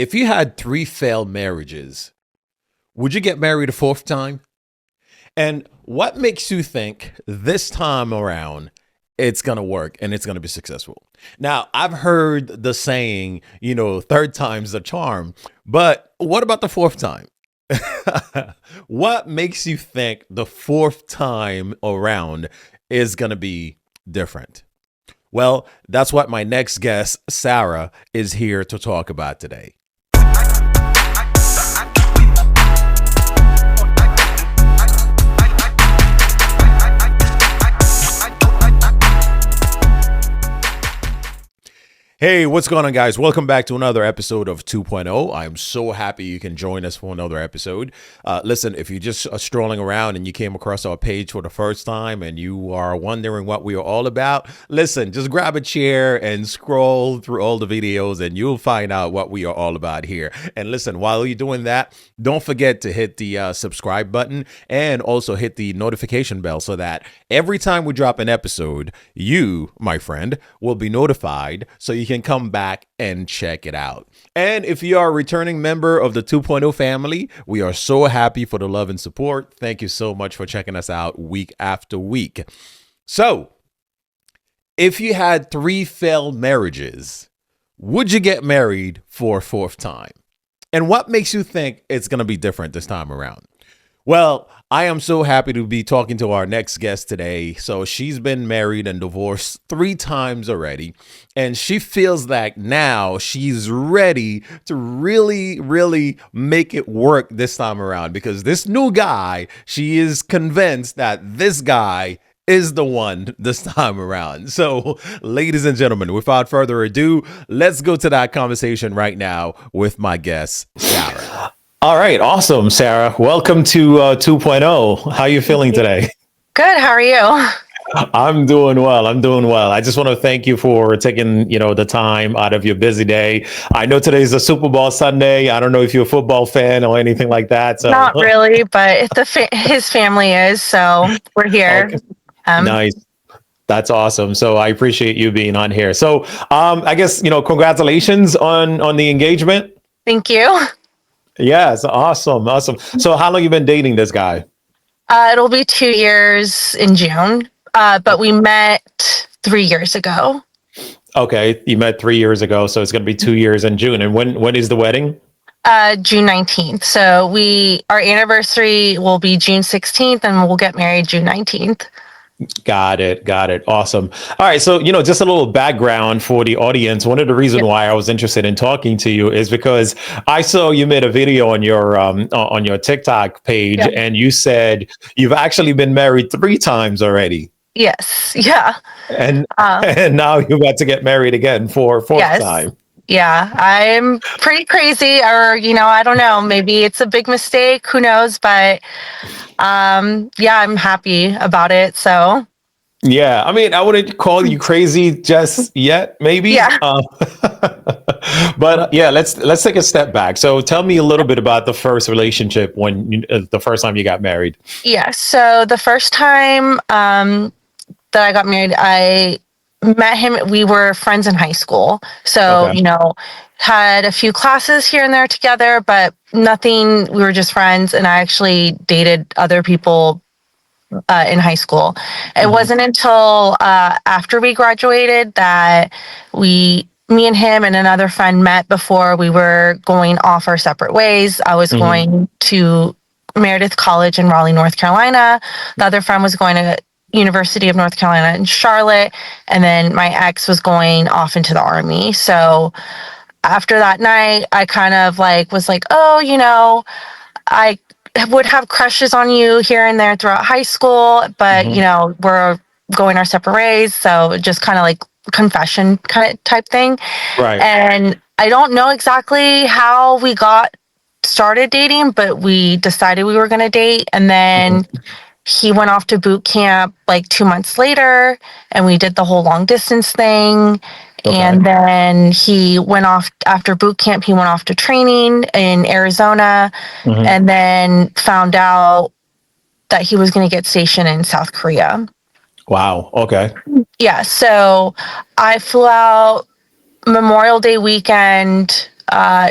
If you had three failed marriages, would you get married a fourth time? And what makes you think this time around it's going to work and it's going to be successful? Now, I've heard the saying, third time's the charm, but what about the fourth time? What makes you think the fourth time around is going to be different? Well, that's what my next guest, Sarah, is here to talk about today. Hey, what's going on, guys? Welcome back to another episode of 2.0. I'm so happy you can join us for another episode. Listen, if you're just strolling around and you came across our page for the first time and you are wondering what we are all about, listen, just grab a chair and scroll through all the videos and you'll find out what we are all about here. And listen, while you're doing that, don't forget to hit the subscribe button and also hit the notification bell so that every time we drop an episode, you, my friend, will be notified so you can come back and check it out. And if you are a returning member of the 2.0 family, we are so happy for the love and support. Thank you so much for checking us out week after week. So, if you had three failed marriages, would you get married for a fourth time? And what makes you think it's going to be different this time around? Well, I am so happy to be talking to our next guest today. So she's been married and divorced 3 times already, and she feels like now she's ready to really make it work this time around because this new guy, she is convinced that this guy is the one this time around. So, ladies and gentlemen, without further ado, let's go to that conversation right now with my guest, Sarah. All right. Awesome, Sarah. Welcome to 2.0. How are you feeling today? Good. How are you? I'm doing well. I just want to thank you for taking, the time out of your busy day. I know today's a Super Bowl Sunday. I don't know if you're a football fan or anything like that. So not really, but his family is, so we're here. Okay. Nice. That's awesome. So I appreciate you being on here. So I guess, congratulations on the engagement. Thank you. Yes, awesome. So how long you been dating this guy? It'll be 2 years in June, but we met 3 years ago. Okay, you met 3 years ago, so it's going to be 2 years in June. And when is the wedding? June 19th. So our anniversary will be June 16th, and we'll get married June 19th. Got it. Awesome. All right. So, just a little background for the audience. One of the reasons why I was interested in talking to you is because I saw you made a video on your TikTok page, and you said you've actually been married 3 times already. Yes. Yeah. And now you're about to get married again for a fourth time. Yeah, I'm pretty crazy, or I don't know, maybe it's a big mistake, who knows, but I'm happy about it. So yeah, I mean, I wouldn't call you crazy just yet, maybe. Yeah. But yeah, let's take a step back. So tell me a little bit about the first relationship the first time you got married. Yeah, so the first time that I got married, I met him. We were friends in high school. So, Okay. Had a few classes here and there together, but nothing. We were just friends. And I actually dated other people in high school. It wasn't until after we graduated that me and him and another friend met before we were going off our separate ways. I was going to Meredith College in Raleigh, North Carolina. The other friend was going to University of North Carolina in Charlotte, and then my ex was going off into the Army. So after that night, I kind of was like, oh, I would have crushes on you here and there throughout high school, but we're going our separate ways. So just kind of like confession kind of type thing. Right. And I don't know exactly how we got started dating, but we decided we were going to date, and then he went off to boot camp 2 months later, and we did the whole long distance thing. Okay. And then he went off after boot camp. He went off to training in Arizona, and then found out that he was going to get stationed in South Korea. Wow. Okay. Yeah. So I flew out Memorial Day weekend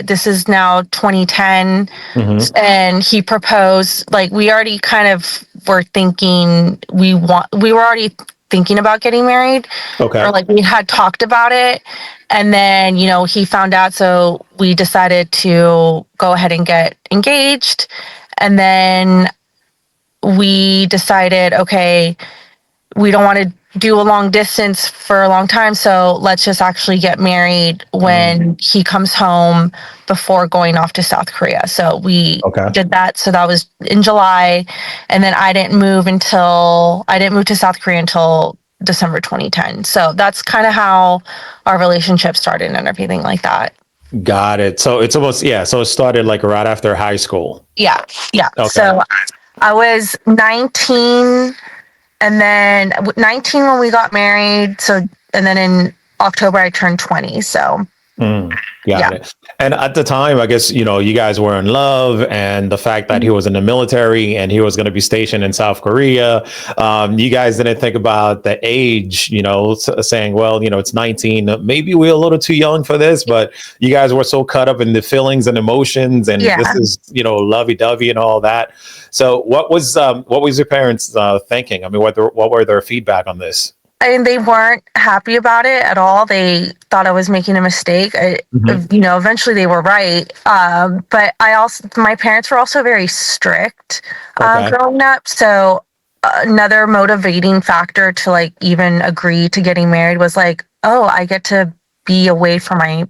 this is now 2010, Mm-hmm. and he proposed. Like, we already kind of were thinking we were already thinking about getting married, or Okay. like we had talked about it. And then, he found out, so we decided to go ahead and get engaged. And then we decided, okay, we don't want to do a long distance for a long time, so let's just actually get married when he comes home before going off to South Korea. So we Okay. did that. So that was in July, and then I didn't move to South Korea until December 2010. So that's kind of how our relationship started and everything like that. Got it. So it's almost, yeah. So it started like right after high school. Yeah, yeah. Okay. So I was 19, and then 19 when we got married. So, and then in October I turned 20. So, Mm, got yeah. it. And at the time, I guess, you guys were in love, and the fact that he was in the military and he was going to be stationed in South Korea, you guys didn't think about the age, saying, well, it's 19, maybe we're a little too young for this, but you guys were so caught up in the feelings and emotions, and this Yeah. is, lovey-dovey and all that. So what was your parents thinking? I mean, what were their feedback on this? I mean, they weren't happy about it at all. They thought I was making a mistake. Hmm. Eventually they were right. But my parents were also very strict Okay. growing up. So another motivating factor to like even agree to getting married was like, oh, I get to be away from my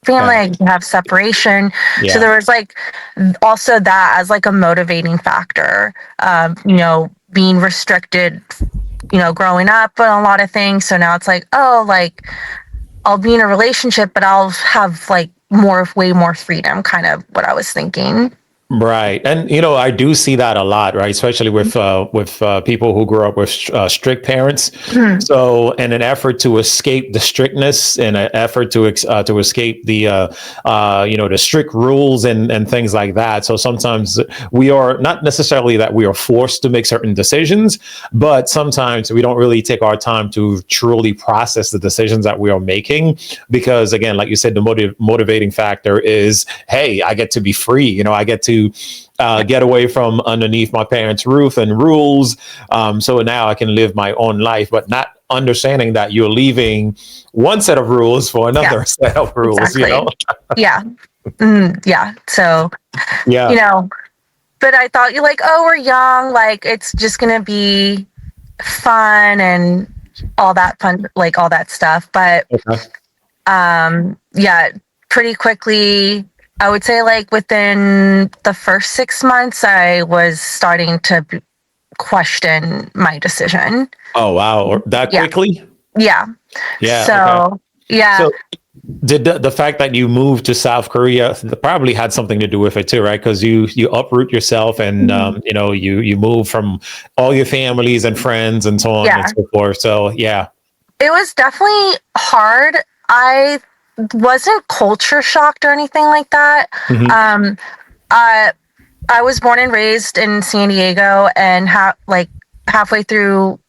family. Okay. I can have separation. So Yeah. there was like also that as like a motivating factor. Being restricted, growing up on a lot of things. So now it's like, oh, like I'll be in a relationship, but I'll have like way more freedom, kind of what I was thinking. Right. And, I do see that a lot, right? Especially with people who grew up with strict parents. Mhm. So in an effort to escape the strictness, in an effort to escape the strict rules and things like that. So sometimes we are not necessarily that we are forced to make certain decisions, but sometimes we don't really take our time to truly process the decisions that we are making. Because again, like you said, the motivating factor is, hey, I get to be free. I get to get away from underneath my parents' roof and rules. So now I can live my own life, but not understanding that you're leaving one set of rules for Yeah, another set of rules. exactly. Yeah. Yeah. So, Yeah. but I thought you like, oh, we're young. Like, it's just going to be fun and all that fun, like all that stuff. But Okay. yeah, pretty quickly, I would say like within the first 6 months, I was starting to question my decision. Oh, wow. That Yeah. quickly? Yeah. Yeah. Okay. So, yeah. So did the fact that you moved to South Korea probably had something to do with it too, right? Because you uproot yourself, and you move from all your families and friends and so on and Yeah. so forth. So yeah. It was definitely hard. I wasn't culture shocked or anything like that. Hmm. Um, I I was born and raised in San Diego, and halfway through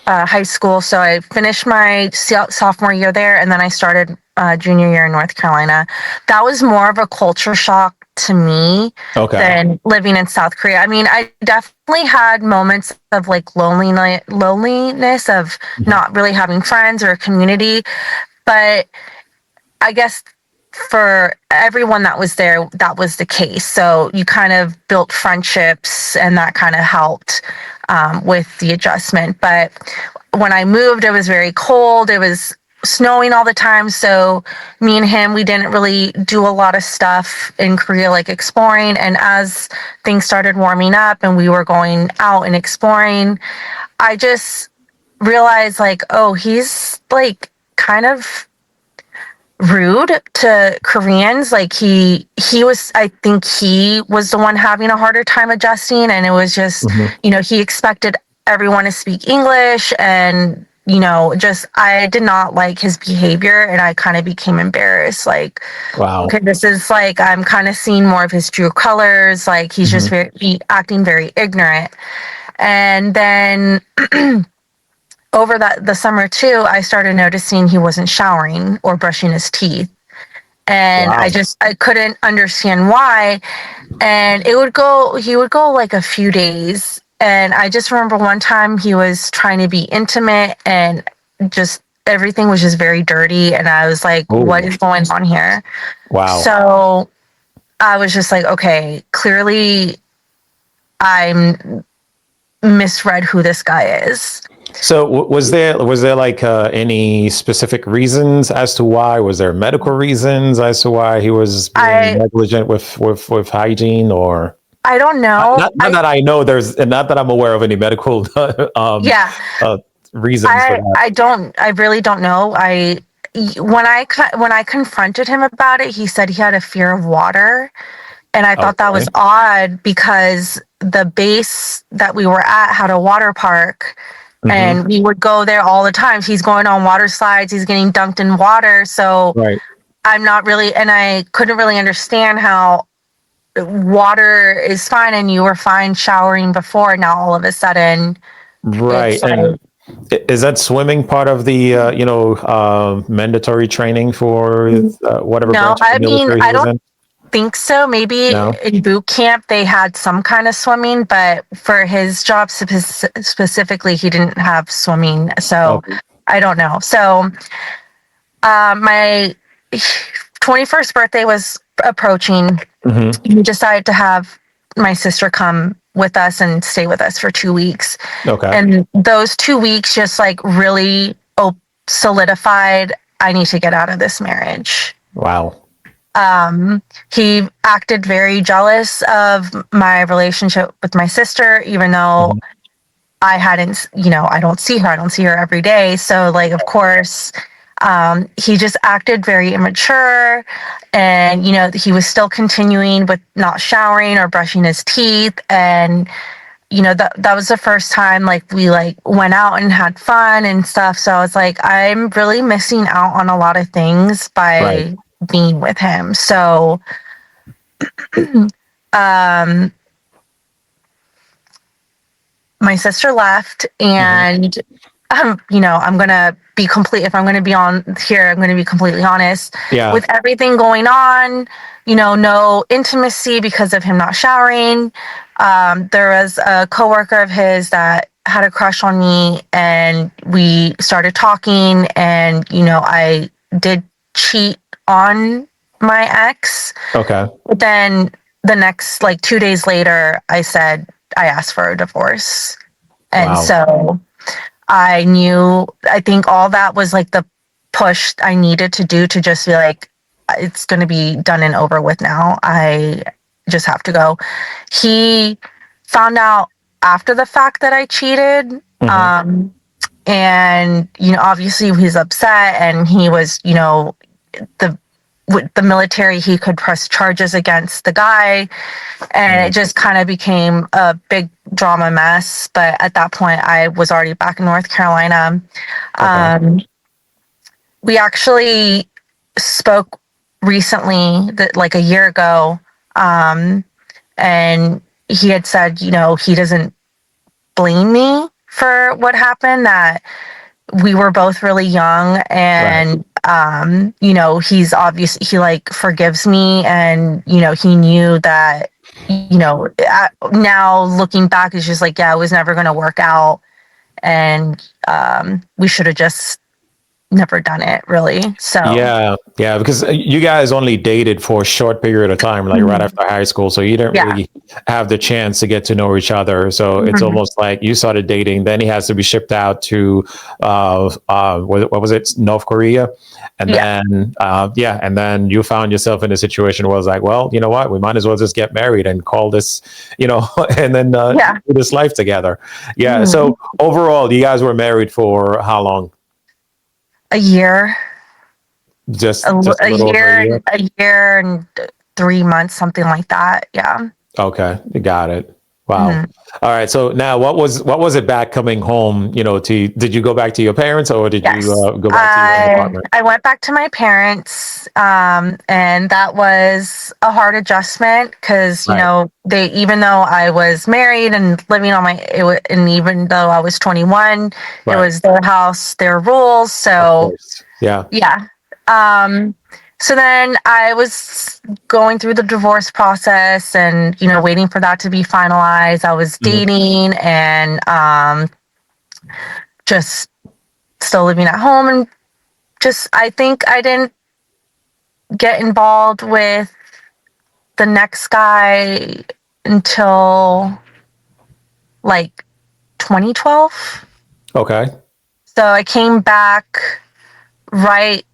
high school, so I finished my sophomore year there, and then I started junior year in North Carolina. That was more of a culture shock to me Okay. than living in South Korea. I mean, I definitely had moments of like loneliness of not really having friends or a community, but I guess for everyone that was there, that was the case. So you kind of built friendships, and that kind of helped with the adjustment. But when I moved, it was very cold. It was snowing all the time. So me and him, we didn't really do a lot of stuff in Korea, like exploring. And as things started warming up and we were going out and exploring, I just realized like, oh, he's like kind of rude to Koreans. Like I think he was the one having a harder time adjusting, and it was just, Mhm. he expected everyone to speak English, and just I did not like his behavior, and I kind of became embarrassed. Like, Wow. okay, this is like I'm kind of seeing more of his true colors. Like he's just Mhm. acting very ignorant. And then over the summer too, I started noticing he wasn't showering or brushing his teeth. And Wow. I couldn't understand why. And he would go like a few days. And I just remember one time he was trying to be intimate and just everything was just very dirty. And I was like, what Oh, is going on here? wow. So I was just like, okay, clearly I'm misread who this guy is. So was there like any specific reasons as to why? Was there medical reasons as to why he was being I negligent with hygiene, or I don't know. not that I know there's, and not that I'm aware of any medical um Yeah, uh, reasons for that. I really don't know. When I confronted him about it, he said he had a fear of water, and I thought that was Okay. odd because the base that we were at had a water park, Hmm. and we would go there all the time. He's going on water slides, he's getting dunked in water, so Right. I'm not really, and I couldn't really understand how water is fine and you were fine showering before. Now all of a sudden, Right. it's And like, is that swimming part of the mandatory training for whatever no, branch of I the mean, military he I was don't in? think so. Maybe No. in boot camp they had some kind of swimming, but for his job specifically, he didn't have swimming. So Okay. I don't know. So my 21st birthday was approaching. Hmm. We decided to have my sister come with us and stay with us for 2 weeks. Okay. And those 2 weeks just like really solidified I need to get out of this marriage. Wow. He acted very jealous of my relationship with my sister, even though Mhm. I hadn't, I don't see her. I don't see her every day. So, like, of course, he just acted very immature. And, he was still continuing with not showering or brushing his teeth. And, that was the first time like we like went out and had fun and stuff. So I was like, I'm really missing out on a lot of things Right. by being with him. So um my sister left, Hmm. and I'm gonna be complete. If I'm gonna be on here, I'm gonna be completely honest. Yeah. With everything going on, no intimacy because of him not showering. There was a coworker of his that had a crush on me, and we started talking, and I did cheat on my ex. Okay. But then the next, like 2 days later, I asked for a divorce. And Wow. so I think all that was like the push I needed to do to just be like, it's going to be done and over with now. I just have to go. He found out after the fact that I cheated. Hmm. And, obviously he's upset, and he was, the with the military, he could press charges against the guy, and it just kind of became a big drama mess. But at that point, I was already back in North Carolina. Okay. Um, we actually spoke recently, that like a year ago, and he had said, he doesn't blame me for what happened. That we were both really young, Right. and he's obviously, he like forgives me, and he knew that, now looking back is just like, yeah, it was never going to work out, and we should have just never done it, really. So Yeah, yeah, because you guys only dated for a short period of time, like right mhm. after high school, so you didn't Yeah. really have the chance to get to know each other. So it's Mhm. almost like you started dating, then he has to be shipped out to what was it, North Korea, and Yeah. then yeah, and then you found yourself in a situation where it's like, well, you know what, we might as well just get married and call this, and then Yeah. do this life together. Yeah. Mhm. So overall, you guys were married for how long? A year. Just a A little over a year year. and 3 months, something like that. Yeah. Okay, got it. Wow. Mhm. All right. So now, what was it back coming home? Did you go back to your parents, or did you Yes. go back to your own apartment? I went back to my parents, and that was a hard adjustment because, Right. they, even though I was married and living on and even though I was 21, it Right. was their house, their rules. Of So course. Yeah. yeah. Um, So then I was going through the divorce process and, waiting for that to be finalized. I was Mhm. dating and just still living at home. And just, I think I didn't get involved with the next guy until like 2012. Okay. So I came back right,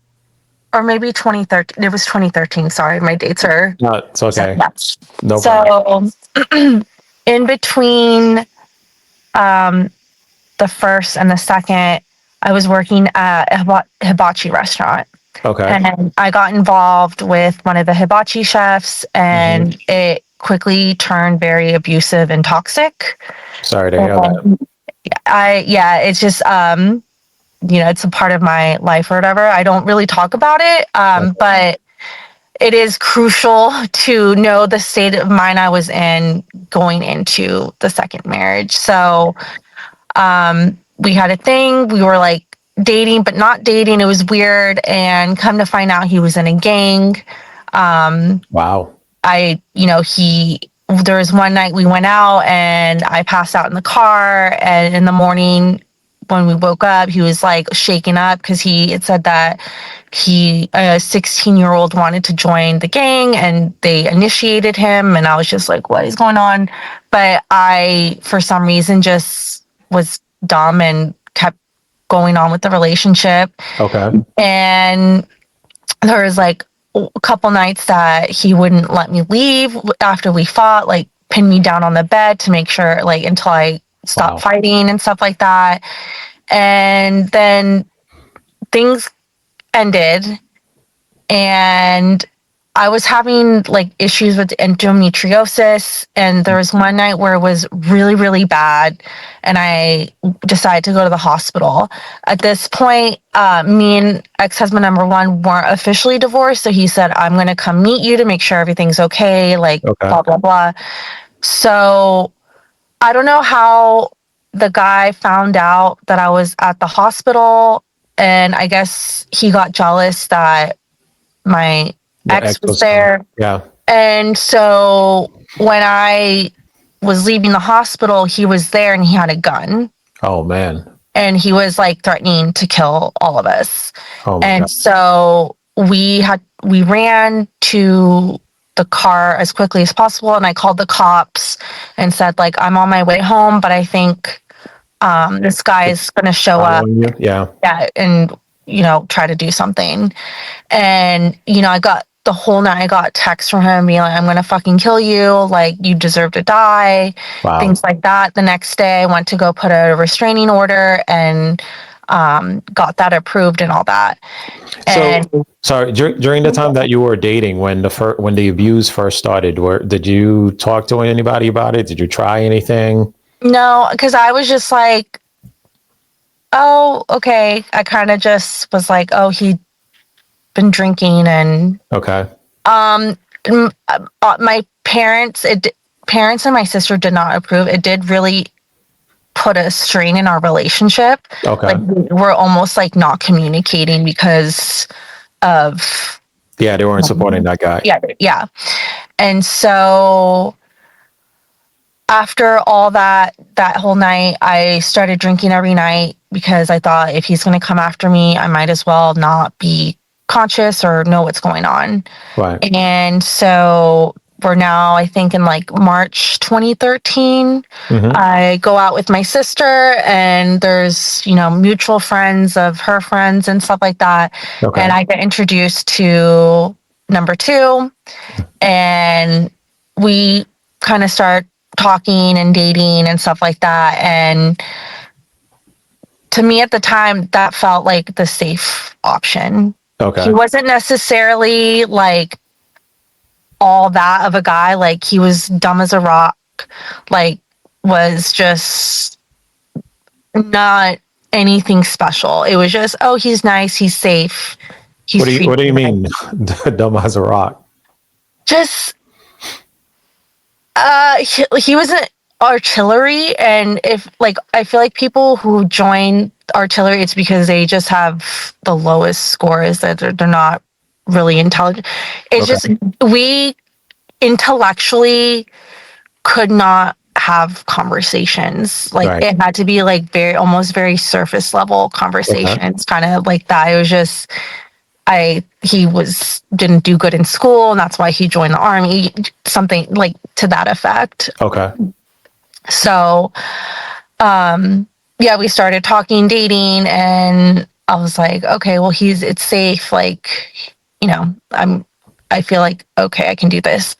or maybe 2013. It was 2013. Sorry, my dates are. No, it's okay. Yeah. No problem. So in between the first and the second, I was working at a hibachi restaurant. Okay. And I got involved with one of the hibachi chefs, Mhm. and it quickly turned very abusive and toxic. Sorry to hear that. And yeah, it's just, it's a part of my life or whatever. I don't really talk about it, Okay. but it is crucial to know the state of mind I was in going into the second marriage. So we had a thing. We were like dating, but not dating. It was weird. And come to find out, he was in a gang. Wow. There was one night we went out and I passed out in the car. And in the morning, when we woke up, he was like shaken up because it said that a 16-year-old wanted to join the gang and they initiated him. And I was just like, what is going on? But I, for some reason, just was dumb and kept going on with the relationship. Okay. And there was like a couple nights that he wouldn't let me leave after we fought, like pin me down on the bed to make sure, like, until I stopped Wow. fighting and stuff like that. And then things ended, and I was having like issues with endometriosis, and there was one night where it was really, really bad, and I decided to go to the hospital. At this point, me and ex-husband number one weren't officially divorced, so he said, "I'm going to come meet you to make sure everything's okay," like Okay. blah blah blah. So I don't know how the guy found out that I was at the hospital, and I guess he got jealous that my Your ex ex was was coming. there. Yeah. And so when I was leaving the hospital, he was there and he had a gun. Oh man. And he was like threatening to kill all of us. Oh my God. And so we ran to the car as quickly as possible, and I called the cops and said, like, I'm on my way home, but I think this guy is gonna show up. Following you? Yeah. Yeah, and try to do something. And I got the whole night, I got texts from him being like, I'm gonna fucking kill you, like, you deserve to die, Wow. things like that. The next day I went to go put a restraining order and got that approved and all that. And So sorry, during the time that you were dating, when the abuse first started, did you talk to anybody about it? Did you try anything? no, because I was just like, oh, okay. I kind of just was like, oh, he'd been drinking. And Okay. my parents and my sister did not approve. It did really put a strain in our relationship. Okay. Like, we're almost like not communicating because of Yeah, they weren't supporting that guy. yeah. And so after all that whole night, I started drinking every night because I thought, if he's going to come after me, I might as well not be conscious or know what's going on. Right. And so we're now, I think, in like March 2013. Mhm. I go out with my sister, and there's, mutual friends of her friends and stuff like that. Okay. And I get introduced to number two, and we kind of start talking and dating and stuff like that. And to me at the time, that felt like the safe option. Okay. He wasn't necessarily like all that of a guy. Like, he was dumb as a rock, like, was just not anything special. It was just, oh, he's nice, he's safe. What do you mean, dumb as a rock? Just he was an artillery, and if, like, I feel like people who join artillery, it's because they just have the lowest scores, that they're not really intelligent. It's just we intellectually could not have conversations. Like Right. it had to be like almost very surface level conversations, kind of like that. It was just he didn't do good in school, and that's why he joined the army, something like to that effect. Okay. So, yeah, we started talking, dating, and I was like, okay, well, it's safe. Like, I feel like, okay, I can do this.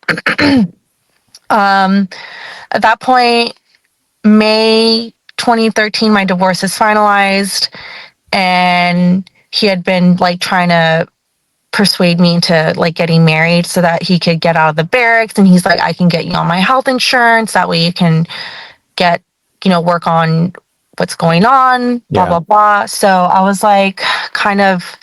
At that point, May 2013, my divorce is finalized, and he had been like trying to persuade me into like getting married so that he could get out of the barracks. And he's like, I can get you on my health insurance. That way you can get, work on what's going on, blah, blah, blah. So I was like, kind of,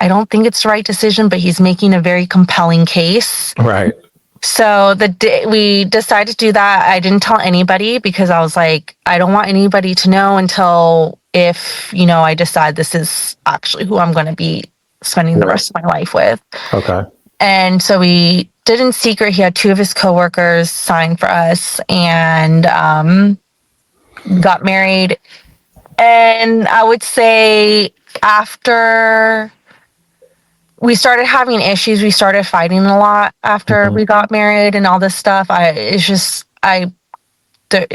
I don't think it's the right decision, but he's making a very compelling case. Right. So the day we decided to do that, I didn't tell anybody because I was like, I don't want anybody to know until if, I decide this is actually who I'm going to be spending the rest of my life with. Okay. And so we did in secret. He had 2 of his coworkers sign for us and got married. And I would say after we started having issues, we started fighting a lot after we got married and all this stuff. It's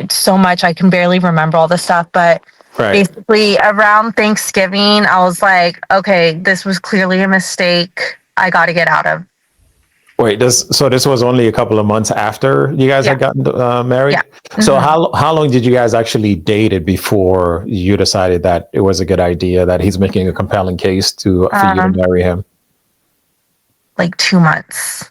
so much. I can barely remember all this stuff, but basically around Thanksgiving, I was like, okay, this was clearly a mistake. I got to get out of. Wait, this was only a couple of months after you guys had gotten married? Yeah. Mm-hmm. So how long did you guys actually date before you decided that it was a good idea, that he's making a compelling case for you to marry him? Like 2 months.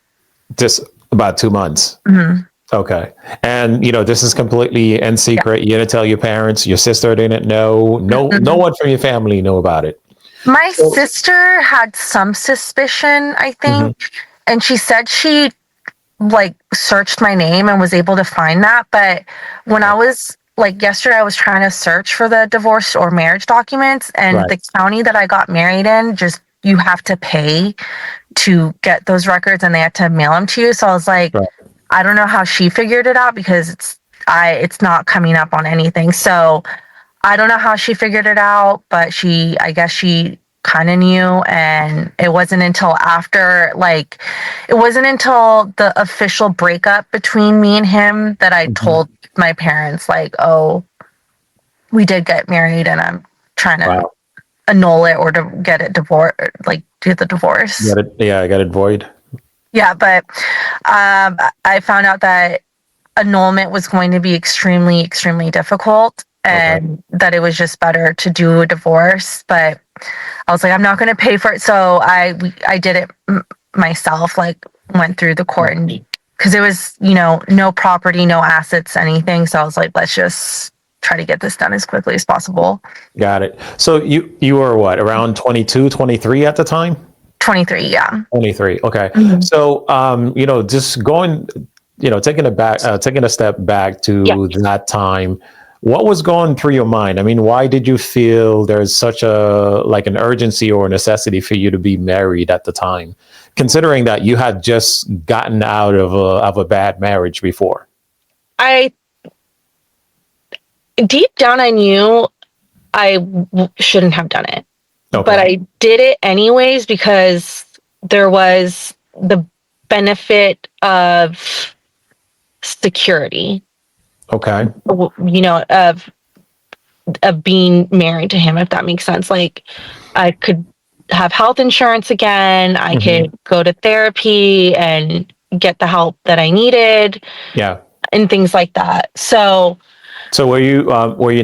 Just about 2 months? Mm-hmm. Okay. And, this is completely in secret. You didn't tell your parents. Your sister didn't know. No one from your family knew about it. My sister had some suspicion, I think. Mm-hmm. And she said she like searched my name and was able to find that. But when I was like yesterday, I was trying to search for the divorce or marriage documents, and the county that I got married in, you have to pay to get those records and they have to mail them to you. So I was like, I don't know how she figured it out because it's not coming up on anything. So I don't know how she figured it out, but I guess she kind of knew. And it wasn't until the official breakup between me and him that I told my parents, like, oh, we did get married and I'm trying to annul it or to get it divorced, like do the divorce. I got it void. Yeah, but I found out that annulment was going to be extremely, extremely difficult, and that it was just better to do a divorce. But I was like, I'm not going to pay for it. So I did it myself, like went through the court, and because it was, no property, no assets, anything. So I was like, let's just try to get this done as quickly as possible. Got it. So you were what, around 22, 23 at the time? 23, yeah. 23. Okay. Mm-hmm. So, just going, taking a step back to that time, what was going through your mind? I mean, why did you feel there's such an urgency or necessity for you to be married at the time, considering that you had just gotten out of a bad marriage before? Deep down, I knew I shouldn't have done it. Okay. But I did it anyways because there was the benefit of security. Okay. Of being married to him, if that makes sense. Like I could have health insurance again. I could go to therapy and get the help that I needed. Yeah. And things like that. So were you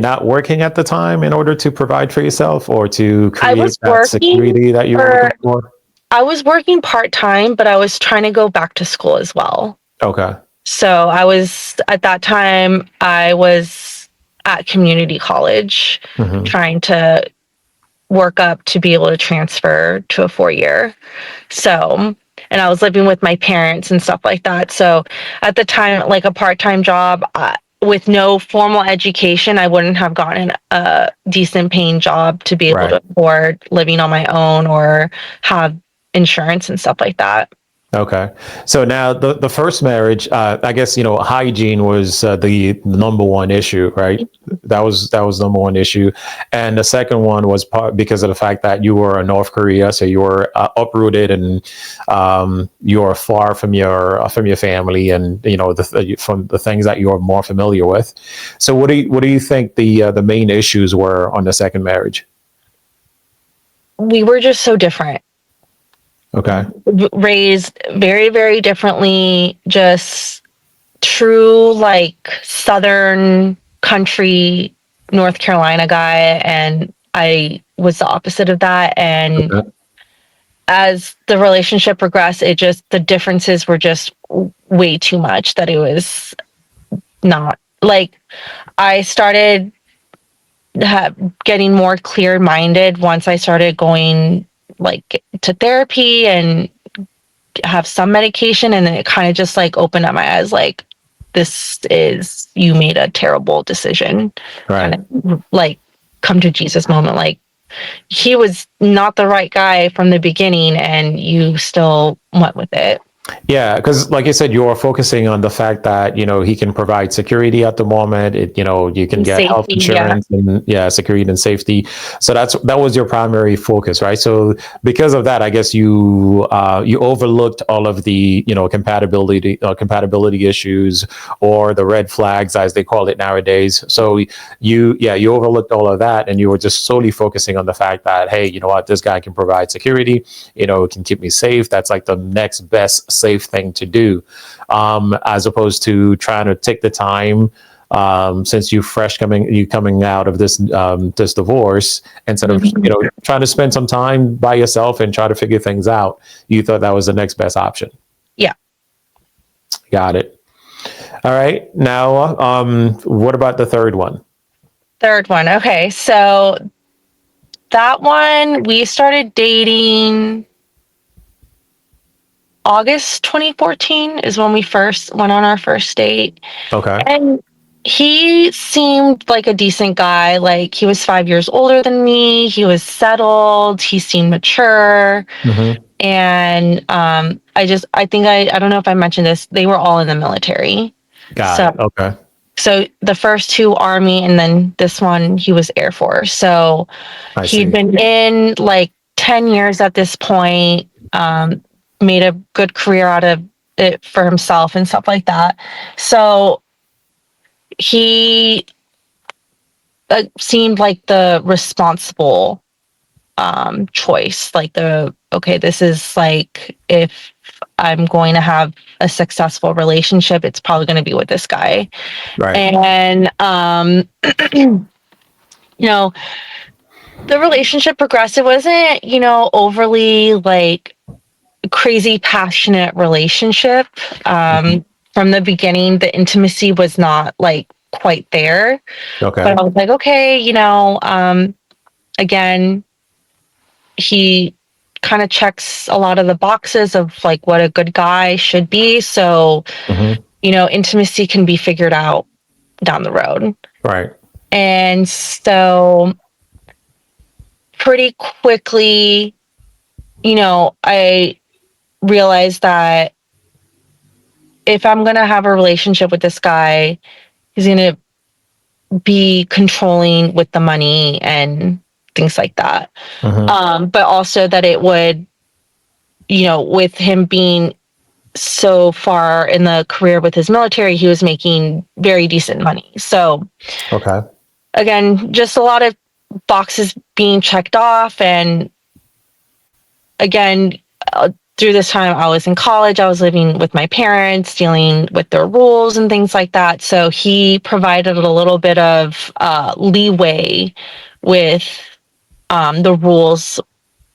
not working at the time in order to provide for yourself or to create that security that you were looking for? I was working part-time, but I was trying to go back to school as well. Okay. So at that time, I was at community college trying to work up to be able to transfer to a 4-year. So, and I was living with my parents and stuff like that. So at the time, like a part-time job, with no formal education, I wouldn't have gotten a decent paying job to be able to afford living on my own or have insurance and stuff like that. Okay. So now the first marriage, I guess, hygiene was the number one issue, right? That was number one issue. And the second one was because of the fact that you were in North Korea. So you were uprooted, and you are far from your family, and, from the things that you're more familiar with. So what do you think the main issues were on the second marriage? We were just so different. Okay. Raised very, very differently, just true like Southern country North Carolina guy. And I was the opposite of that. And Okay. as the relationship progressed, the differences were just way too much that it was not like I started getting more clear minded once I started going like to therapy and have some medication, and then it kind of just like opened up my eyes like, you made a terrible decision. Right. Kind of like come to Jesus moment, like he was not the right guy from the beginning and you still went with it. Yeah, because like I said, you are focusing on the fact that he can provide security at the moment. You can And get health safety, insurance, and security and safety. So that was your primary focus, right? So because of that, I guess you overlooked all of the compatibility issues, or the red flags as they call it nowadays. So you overlooked all of that, and you were just solely focusing on the fact that, hey, you know what, this guy can provide security. It can keep me safe. That's like the next best safe thing to do, as opposed to trying to take the time, since you coming out of this divorce, instead of trying to spend some time by yourself and try to figure things out. You thought that was the next best option. Yeah. Got it. All right. Now, what about the third one? Third one. Okay. So that one, we started dating August 2014 is when we first went on our first date. Okay. And he seemed like a decent guy. Like he was 5 years older than me. He was settled. He seemed mature. Mm-hmm. And I don't know if I mentioned this, they were all in the military. Got So it. Okay. so the first two Army, and then this one, he was Air Force. So I he'd see. been in like 10 years at this point, made a good career out of it for himself and stuff like that. So he seemed like the responsible choice. Like this is like, if I'm going to have a successful relationship, it's probably going to be with this guy. Right. And the relationship progressed. It wasn't, overly like crazy passionate relationship. From the beginning, the intimacy was not like quite there. Okay. But I was like, okay, again, he kind of checks a lot of the boxes of like what a good guy should be. So, Mm-hmm. Intimacy can be figured out down the road. Right. And so pretty quickly, I realized that if I'm going to have a relationship with this guy, he's going to be controlling with the money and things like that. Mm-hmm. But also that it would, with him being so far in the career with his military, he was making very decent money. So Okay. again, just a lot of boxes being checked off. And again, through this time, I was in college, I was living with my parents, dealing with their rules and things like that. So he provided a little bit of leeway with the rules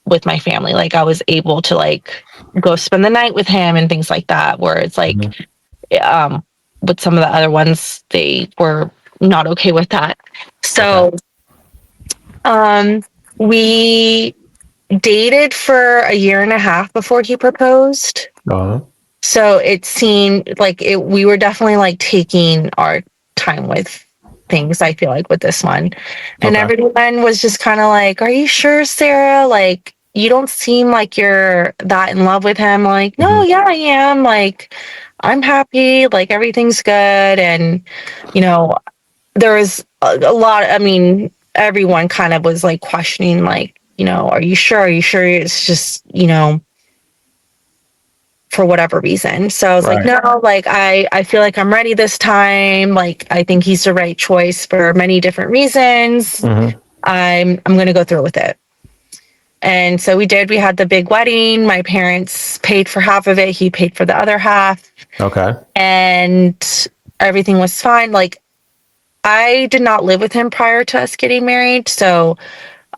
with my family. Like I was able to like go spend the night with him and things like that, where it's like, Mm-hmm. with some of the other ones, they were not okay with that. So, we dated for a year and a half before he proposed. Uh-huh. So it seemed like we were definitely like taking our time with things, I feel like, with this one. And Okay. everyone was just kind of like, are you sure, Sarah? Like, you don't seem like you're that in love with him. I'm like, no, yeah, I am. Like, I'm happy. Like, everything's good. And, you know, there was a lot. I mean, everyone kind of was like questioning, like, you know, are you sure? Are you sure it's just, you know, for whatever reason. So I was like, Right. no, like I feel like I'm ready this time. Like I think he's the right choice for many different reasons. Mm-hmm. I'm gonna go through with it. And so we did. We had the big wedding. My parents paid for half of it. He paid for the other half. Okay. And everything was fine. Like I did not live with him prior to us getting married. So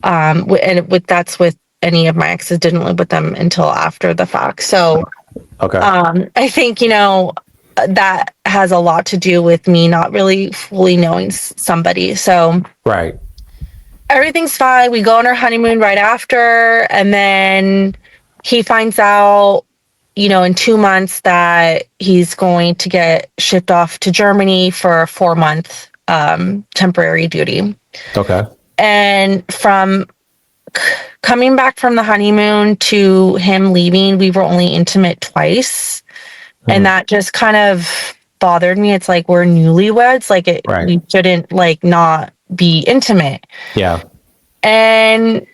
and with that's with any of my exes, didn't live with them until after the fact. So Okay. I think, you know, that has a lot to do with me not really fully knowing somebody. So Right. everything's fine. We go on our honeymoon right after, and then he finds out, you know, in 2 months that he's going to get shipped off to Germany for a 4 month temporary duty. Okay. And from coming back from the honeymoon to him leaving, we were only intimate twice. And that just kind of bothered me. It's like we're newlyweds. Like Right. we shouldn't like not be intimate. Yeah. And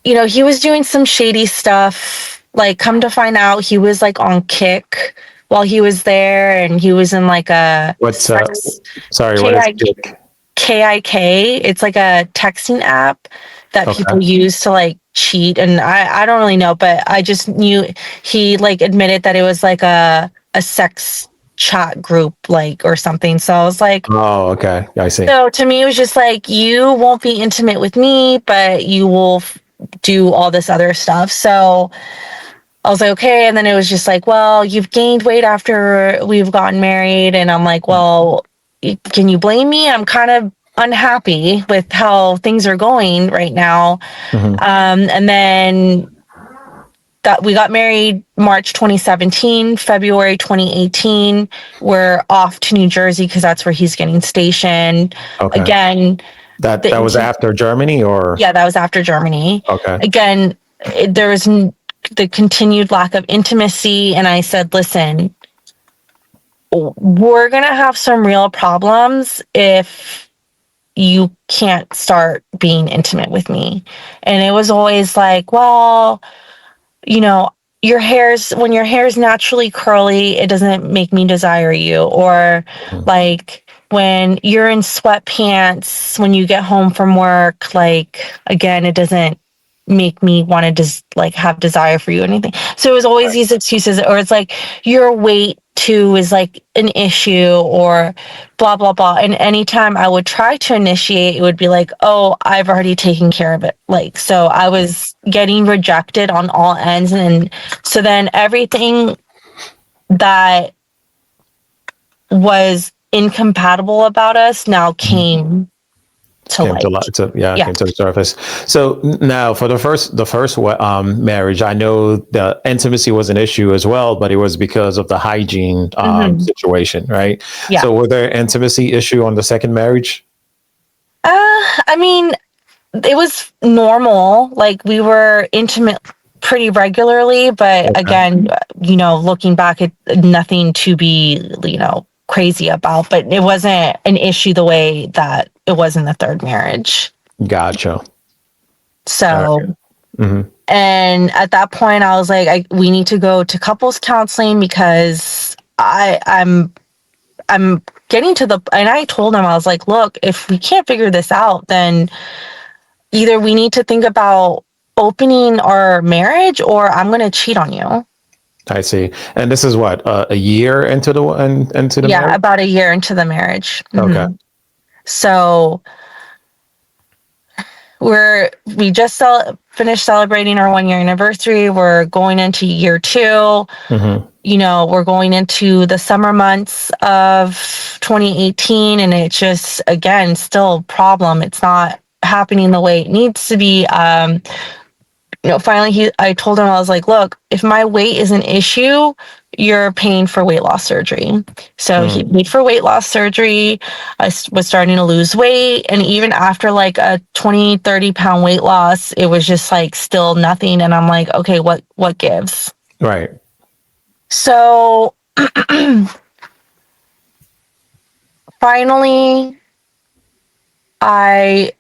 you know, he was doing some shady stuff. Like, come to find out, he was like on Kick while he was there, and he was in like a What's sex sorry, what is Kick? KIK. It's like a texting app that Okay. people use to like cheat. And I don't really know, but I just knew he like admitted that it was like a sex chat group, like, or something. So I was like, Oh, okay. I see. so to me, it was just like, you won't be intimate with me, but you will do all this other stuff. So I was like, okay. And then it was just like, well, you've gained weight after we've gotten married. And I'm like, well, can you blame me? I'm kind of unhappy with how things are going right now. Mhm. And then that we got married March 2017, February 2018, we're off to New Jersey because that's where he's getting stationed. Okay. Again, That was after Germany, or? yeah, that was after Germany. Okay. Again, there was the continued lack of intimacy. And I said, listen, we're going to have some real problems if you can't start being intimate with me. And it was always like, well, you know, when your hair's naturally curly, it doesn't make me desire you. Or like when you're in sweatpants, when you get home from work, like, again, it doesn't make me want to just like have desire for you or anything. So it was always these excuses, or it's like your weight too is like an issue, or blah blah blah. And anytime I would try to initiate, it would be like, oh, I've already taken care of it. Like, so I was getting rejected on all ends. And so then everything that was incompatible about us now came to light. Came to the surface. So now for the first marriage, I know the intimacy was an issue as well, but it was because of the hygiene situation, right? Yeah. So were there intimacy issue on the second marriage? I mean, it was normal. Like we were intimate pretty regularly, but again, you know, looking back, nothing to be, you know, crazy about, but it wasn't an issue the way that it was in the third marriage. Gotcha. So, and at that point I was like, we need to go to couples counseling because I'm getting to and I told him, I was like, look, if we can't figure this out, then either we need to think about opening our marriage or I'm going to cheat on you. I see. And this is what, a year into the marriage? Yeah, about a year into the marriage. Okay. So we just finished celebrating our 1 year anniversary. We're going into year 2. You know, we're going into the summer months of 2018, and it's just, again, still a problem. It's not happening the way it needs to be. finally I told him, I was like, look, if my weight is an issue, you're paying for weight loss surgery. So he paid for weight loss surgery. Was starting to lose weight. And even after like a 20, 30 pound weight loss, it was just like still nothing. And I'm like, okay, what gives? Right. So finally, I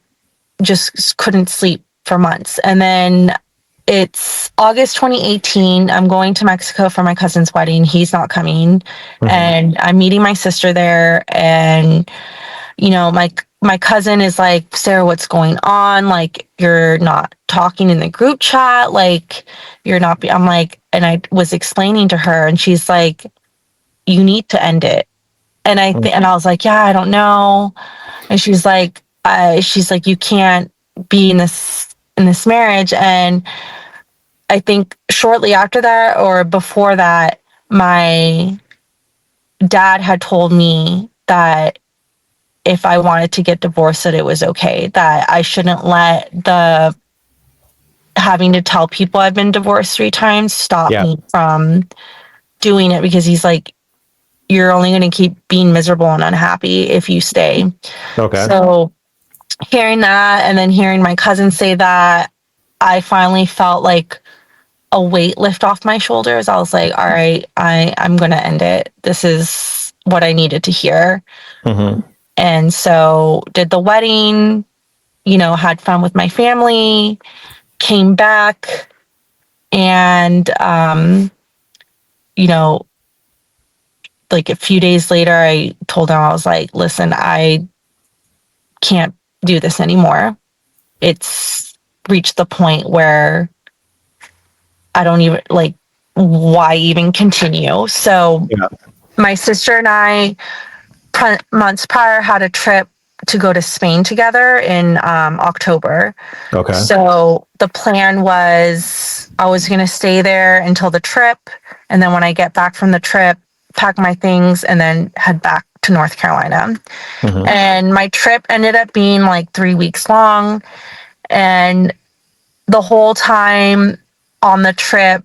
just couldn't sleep for months. And then it's August 2018. I'm going to Mexico for my cousin's wedding. He's not coming. And I'm meeting my sister there. And, my cousin is like, Sarah, what's going on? Like, you're not talking in the group chat. Like, you're not, I'm like, and I was explaining to her, and she's like, you need to end it. And and I was like, yeah, I don't know. And she's like, you can't be in this marriage. And I think shortly after that or before that, my dad had told me that if I wanted to get divorced, that it was okay, that I shouldn't let the having to tell people I've been divorced 3 times stop me from doing it, because he's like, you're only going to keep being miserable and unhappy if you stay. Okay. So hearing that, and then hearing my cousin say that, I finally felt like a weight lift off my shoulders. I was like, all right, I'm going to end it. This is what I needed to hear. And so did the wedding, had fun with my family, came back, and, like a few days later, I told him, I was like, listen, I can't do this anymore. It's reached the point where I don't even like, why even continue? So my sister and I, months prior, had a trip to go to Spain together in October. Okay. So the plan was I was going to stay there until the trip. And then when I get back from the trip, pack my things and then head back to North Carolina. And my trip ended up being like 3 weeks long. And the whole time on the trip,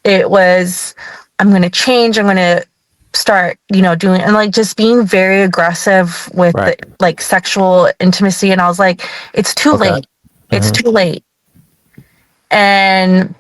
it was, I'm going to change. I'm going to start, doing, and like just being very aggressive with the, like sexual intimacy. And I was like, it's too late. It's too late. And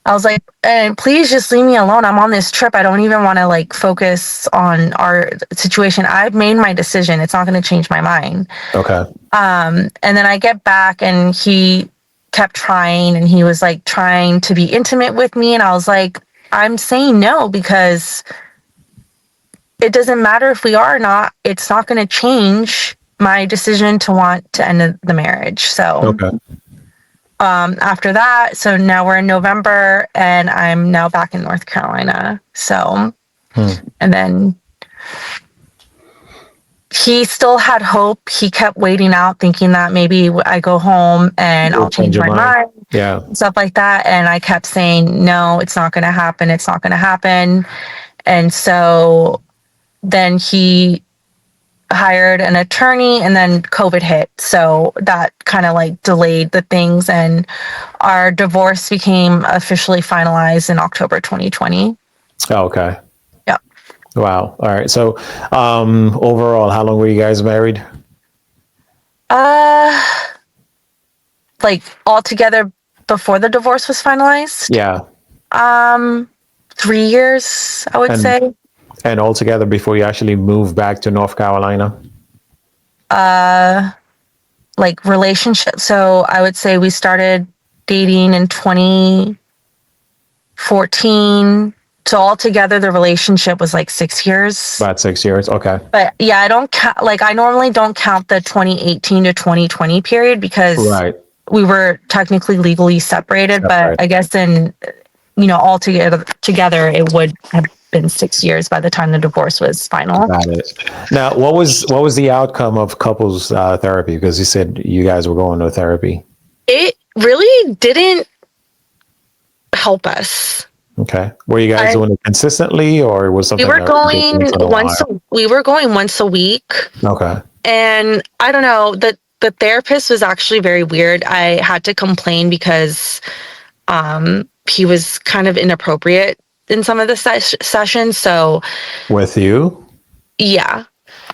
I was like, and please just leave me alone. I'm on this trip. I don't even want to like focus on our situation. I've made my decision. It's not going to change my mind. Okay. And then I get back, and he kept trying, and he was like trying to be intimate with me. And I was like, I'm saying no, because it doesn't matter if we are or not. It's not going to change my decision to want to end the marriage. So after that, so now we're in November, and I'm now back in North Carolina. So, and then he still had hope. He kept waiting out, thinking that maybe I go home and I'll change my mind. Yeah. Stuff like that. And I kept saying, no, it's not going to happen. It's not going to happen. And so then he hired an attorney, and then COVID hit. So that kind of like delayed the things, and our divorce became officially finalized in October 2020. Oh, okay. Yeah. Wow. All right. So overall, how long were you guys married? Like altogether before the divorce was finalized? Yeah. 3 years, I would say. And altogether before you actually moved back to North Carolina? Like relationship. So I would say we started dating in 2014. So altogether, the relationship was like 6 years. About 6 years. Okay. But yeah, I don't count, like I normally don't count the 2018 to 2020 period, because we were technically legally separated. But I guess in, all together, it would have been 6 years by the time the divorce was final. Got it. Now, what was the outcome of couples therapy? Because you said you guys were going to therapy. It really didn't help us. Okay. Were you guys doing it consistently, or was something? We were going once a week. Okay. And I don't know, that the therapist was actually very weird. I had to complain because he was kind of inappropriate in some of the sessions. So With you? yeah.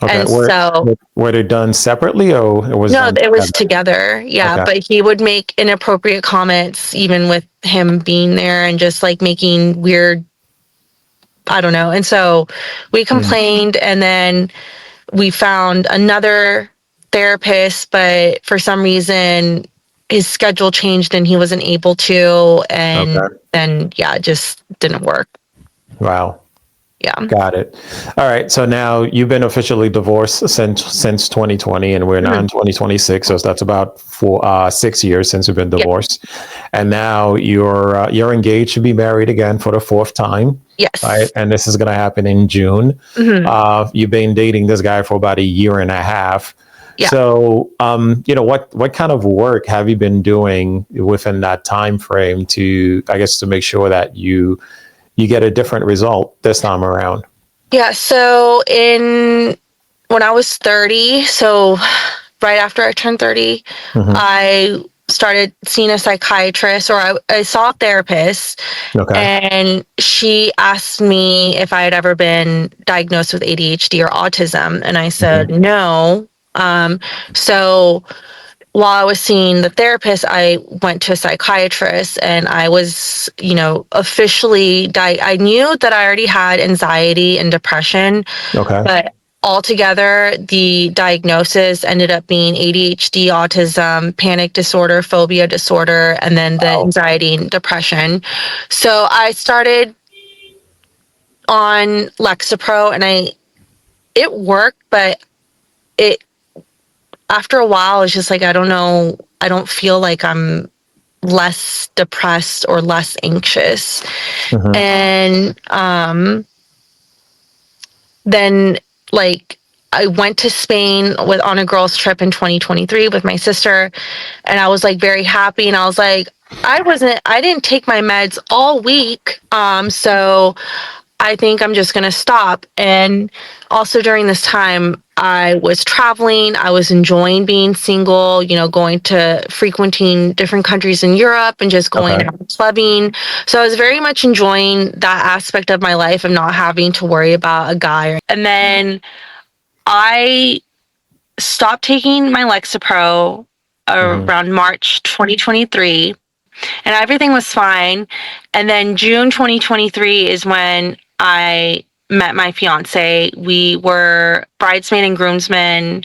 Okay. And so Were they done separately or it was no, done it was together? together. Yeah. Okay. But he would make inappropriate comments even with him being there and just like making weird, I don't know. And so we complained and then we found another therapist, but for some reason his schedule changed and he wasn't able to. And Okay. then, yeah, it just didn't work. Wow. Yeah. Got it. All right. So now you've been officially divorced since 2020, and we're now Mhm. in 2026. So that's about 6 years since you've been Yeah. divorced, and now you're engaged to be married again for the fourth time, right? Yes. And this is going to happen in June. Hmm. You've been dating this guy for about a year and a half. Yeah. So, what kind of work have you been doing within that time frame to, I guess, to make sure that you get a different result this time around? Yeah. So when I was 30, so right after I turned 30, Hmm. I started seeing a psychiatrist or I saw a therapist Okay. and she asked me if I had ever been diagnosed with ADHD or autism. And I said, Hmm. no. So while I was seeing the therapist, I went to a psychiatrist and I was, officially I knew that I already had anxiety and depression, Okay. but altogether, the diagnosis ended up being ADHD, autism, panic disorder, phobia disorder, and then the Wow. anxiety and depression. So I started on Lexapro and it worked, but it after a while it's just like I don't know, I don't feel like I'm less depressed or less anxious. Hmm. And then like I went to Spain on a girls trip in 2023 with my sister and I was like very happy and I was like I didn't take my meds all week. So I think I'm just going to stop. And also during this time, I was traveling. I was enjoying being single, going to frequenting different countries in Europe and just going Okay. out clubbing. So I was very much enjoying that aspect of my life of not having to worry about a guy. And then I stopped taking my Lexapro Hmm. around March 2023 and everything was fine. And then June 2023 is when I met my fiance. We were bridesmaid and groomsmen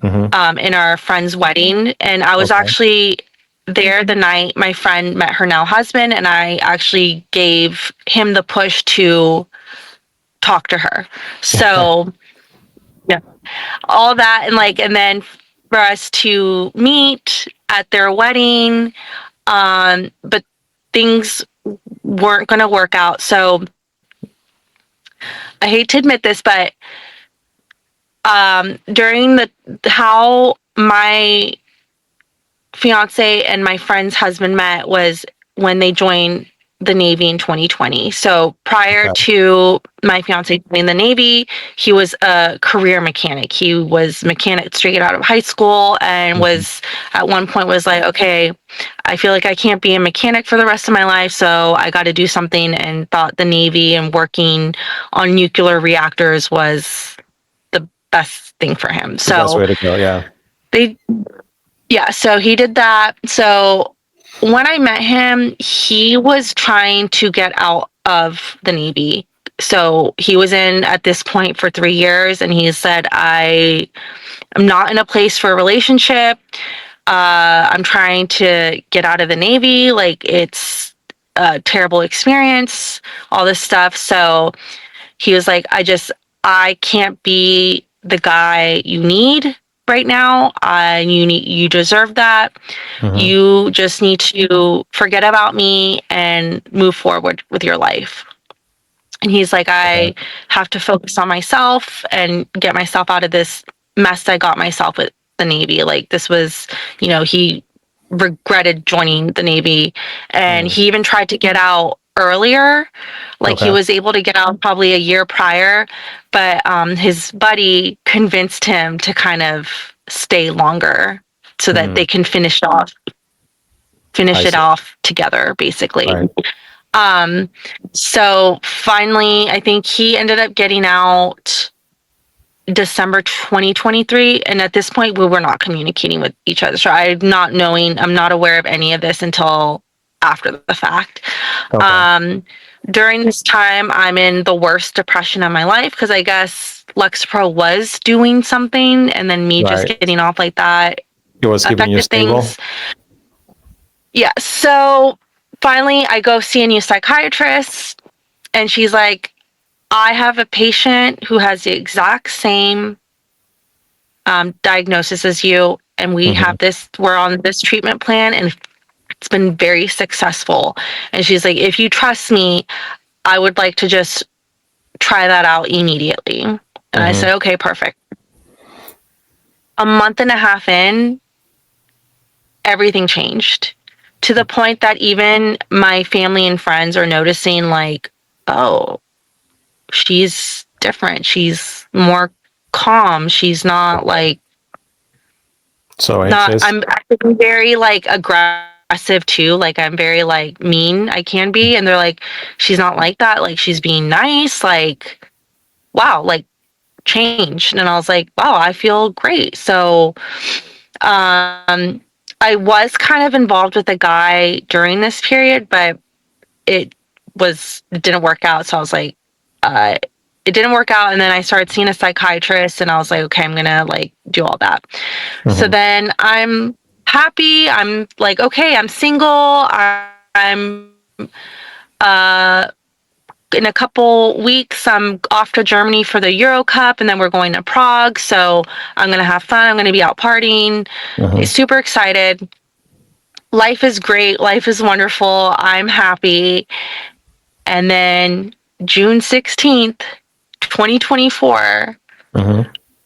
Hmm. in our friend's wedding. And I was Okay. actually there the night my friend met her now husband, and I actually gave him the push to talk to her. So, yeah, all that. And then for us to meet at their wedding. But things weren't going to work out. So I hate to admit this, but during how my fiance and my friend's husband met was when they joined the Navy in 2020. So prior Okay. to my fiance joining the Navy, he was a career mechanic. He was mechanic straight out of high school and Hmm. was at one point was like, okay, I feel like I can't be a mechanic for the rest of my life, so I got to do something, and thought the Navy and working on nuclear reactors was the best thing for him. The best So way to go. Yeah. they yeah, so he did that. So when I met him, he was trying to get out of the Navy. So he was in at this point for 3 years, and he said, I am not in a place for a relationship. I'm trying to get out of the Navy. Like, it's a terrible experience, all this stuff. So he was like, I can't be the guy you need right now. You deserve that. Hmm. You just need to forget about me and move forward with your life. And he's like, Okay. I have to focus on myself and get myself out of this mess I got myself with the Navy. Like, this was, he regretted joining the Navy, and Mm. he even tried to get out earlier. Like, he Okay. was able to get out probably a year prior, but his buddy convinced him to kind of stay longer. so that they can finish it off together, basically. Right. So finally, I think he ended up getting out December 2023, and at this point we were not communicating with each other, so I'm not aware of any of this until after the fact. Okay. During this time, I'm in the worst depression of my life because I guess Lexapro was doing something, and then me just Right. getting off like that It was keeping you affected stable. things. Yeah. So finally, I go see a new psychiatrist, and she's like, I have a patient who has the exact same diagnosis as you, and we're on this treatment plan, and it's been very successful. And she's like, if you trust me, I would like to just try that out immediately. And I said, okay, perfect. A month and a half in, everything changed to the point that even my family and friends are noticing, like, oh, she's different. She's more calm. She's not like, So anxious. I'm very like aggressive too. Like I'm very like mean I can be. And they're like, she's not like that. Like she's being nice. Like, wow, like changed. And I was like, wow, I feel great. So, I was kind of involved with a guy during this period, but it didn't work out. So I was like, it didn't work out. And then I started seeing a psychiatrist, and I was like, okay, I'm going to like do all that. So then I'm happy. I'm like, okay, I'm single. I'm, in a couple weeks, I'm off to Germany for the Euro Cup, and then we're going to Prague. So I'm going to have fun. I'm going to be out partying. Super excited. Life is great. Life is wonderful. I'm happy. And then June 16th, 2024,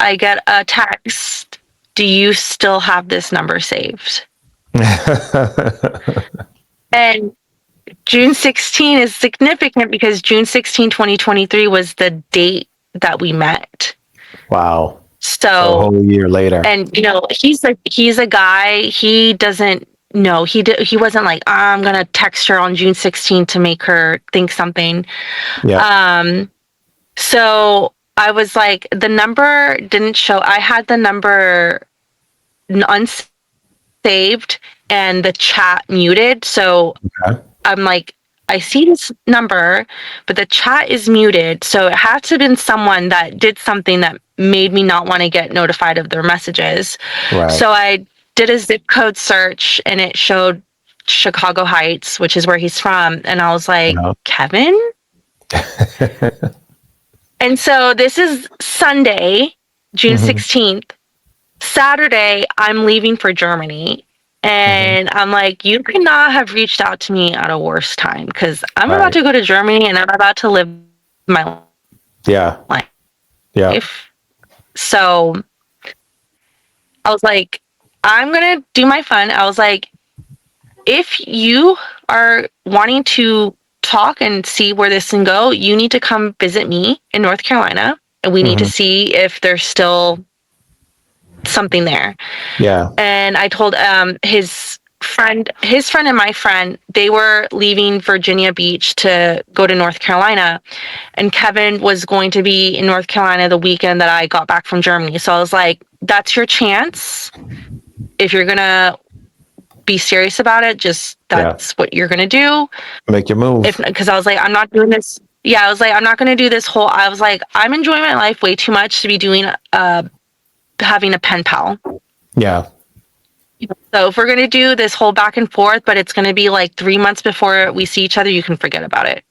I get a text. Do you still have this number saved? And June 16 is significant because June 16, 2023 was the date that we met. Wow. So a whole year later. And you know, he's a guy, he doesn't know. He wasn't like, I'm going to text her on June 16 to make her think something. Yeah. So I was like, the number didn't show. I had the number unsaved and the chat muted. So I'm like, I see this number, but the chat is muted. So it had to have been someone that did something that made me not want to get notified of their messages. Right. So I did a zip code search, and it showed Chicago Heights, which is where he's from. And I was like, Kevin? And so this is Sunday, June 16th. Saturday, I'm leaving for Germany. And I'm like, you could not have reached out to me at a worse time, because I'm about to go to Germany and I'm about to live my life. Yeah. So I was like, I'm going to do my fun. I was like, if you are wanting to talk and see where this can go, you need to come visit me in North Carolina, and we need to see if there's still something there. Yeah. And I told his friend and my friend, they were leaving Virginia Beach to go to North Carolina, and Kevin was going to be in North Carolina the weekend that I got back from Germany. So I was like, that's your chance. If you're gonna be serious about it, just that's what you're gonna do. Make your move. Because I was like, I'm not doing this. Yeah, I was like, I'm not gonna do this whole. I was like, I'm enjoying my life way too much to be doing having a pen pal. Yeah. So if we're going to do this whole back and forth, but it's going to be like 3 months before we see each other, you can forget about it.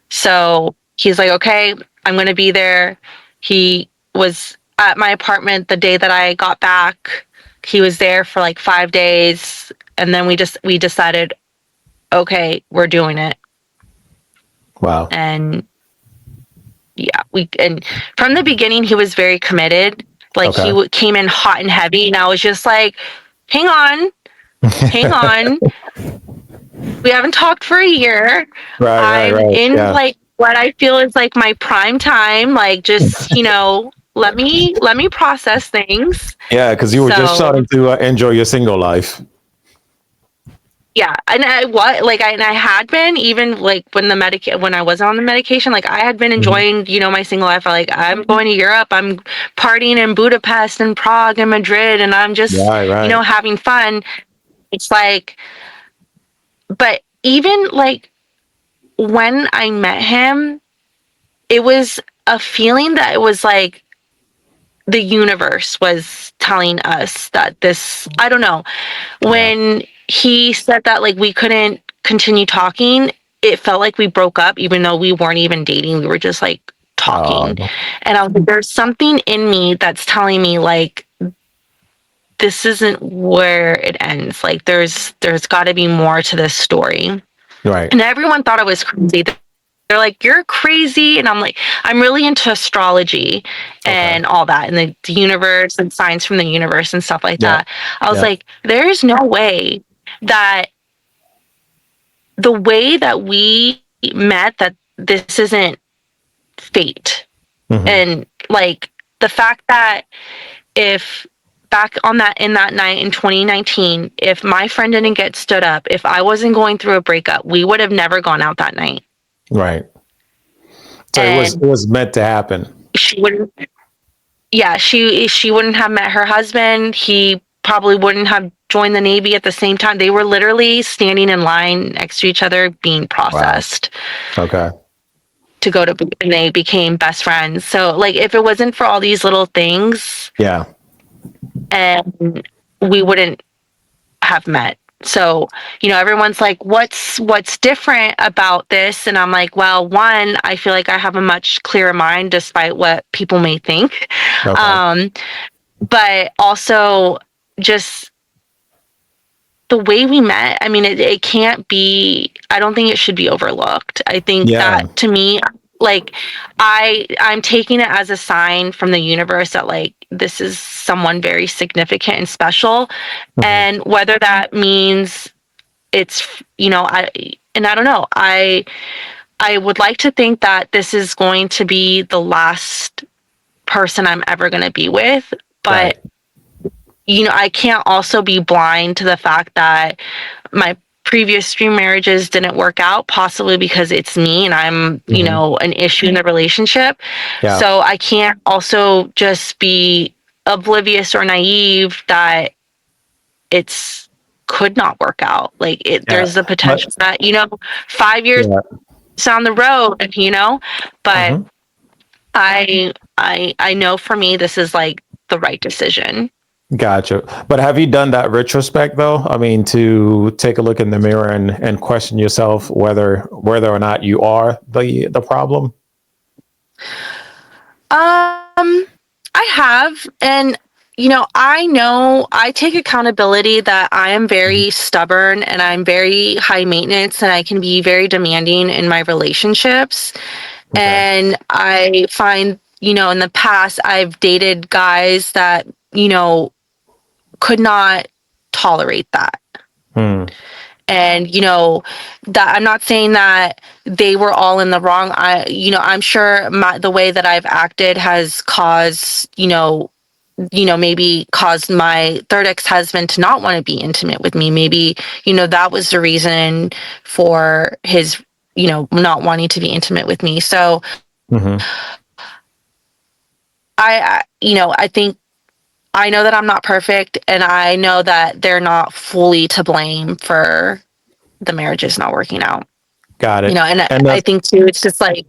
So he's like, okay, I'm going to be there. He was at my apartment the day that I got back. He was there for like 5 days. And then we decided, okay, we're doing it. Wow. And yeah, and from the beginning, he was very committed. Like he came in hot and heavy, and I was just like, hang on. We haven't talked for a year. I'm in like what I feel is like my prime time. Like just, let me process things. Yeah, because you were just So starting to enjoy your single life. yeah, and I had been, even like when I was on the medication, like I had been Mhm. enjoying, my single life. Like I'm going to Europe, I'm partying in Budapest and Prague and Madrid, and I'm just, Right, right. having fun. It's like, but even like when I met him, it was a feeling that it was like the universe was telling us that this, I don't know, Yeah. when he said that like we couldn't continue talking, it felt like we broke up, even though we weren't even dating. We were just like talking. Oh, And I was like, there's something in me that's telling me like this isn't where it ends. Like there's got to be more to this story. right. And everyone thought I was crazy. They're like, you're crazy. And I'm like, I'm really into astrology Okay. and all that, and the universe and signs from the universe and stuff like Yeah. that. I was Yeah. like, there's no way that the way that we met, that this isn't fate. Hmm. And like the fact that if back on that in that night in 2019, if my friend didn't get stood up, if I wasn't going through a breakup, we would have never gone out that night. Right. So it And was meant to happen. she wouldn't, yeah, she wouldn't have met her husband. He probably wouldn't have joined the Navy at the same time. They were literally standing in line next to each other being Wow. processed Okay. to go to, and they became best friends. So like if it wasn't for all these little things, Yeah. and we wouldn't have met. So, everyone's like, what's different about this? And I'm like, well, one, I feel like I have a much clearer mind despite what people may think. Okay. Um, but also just the way we met, I mean, it can't be, I don't think it should be overlooked. I think Yeah. that to me, like I'm taking it as a sign from the universe that like this is someone very significant and special. Hmm. And whether that means it's, I don't know. I would like to think that this is going to be the last person I'm ever going to be with, Right. but I can't also be blind to the fact that my previous three marriages didn't work out, possibly because it's me and I'm, Hmm. an issue in the relationship. Yeah. So I can't also just be oblivious or naive that it's could not work out. Like Yeah. there's the But potential that, 5 years yeah. down the road, but Hmm. I know for me, this is like the right decision. Gotcha. But have you done that retrospect though? I mean, to take a look in the mirror and question yourself whether or not you are the problem. I have, and I know I take accountability that I am Mhm. very stubborn and I'm very high maintenance and I can be very demanding in my relationships. Okay. And I find, in the past, I've dated guys that, could not tolerate that. Hmm. And, that I'm not saying that they were all in the wrong. I'm sure the way that I've acted has caused, maybe caused my third ex-husband to not want to be intimate with me. Maybe, that was the reason for his, not wanting to be intimate with me. So Hmm. I think I know that I'm not perfect, and I know that they're not fully to blame for the marriages not working out. Got it. And And I think too, it's just like,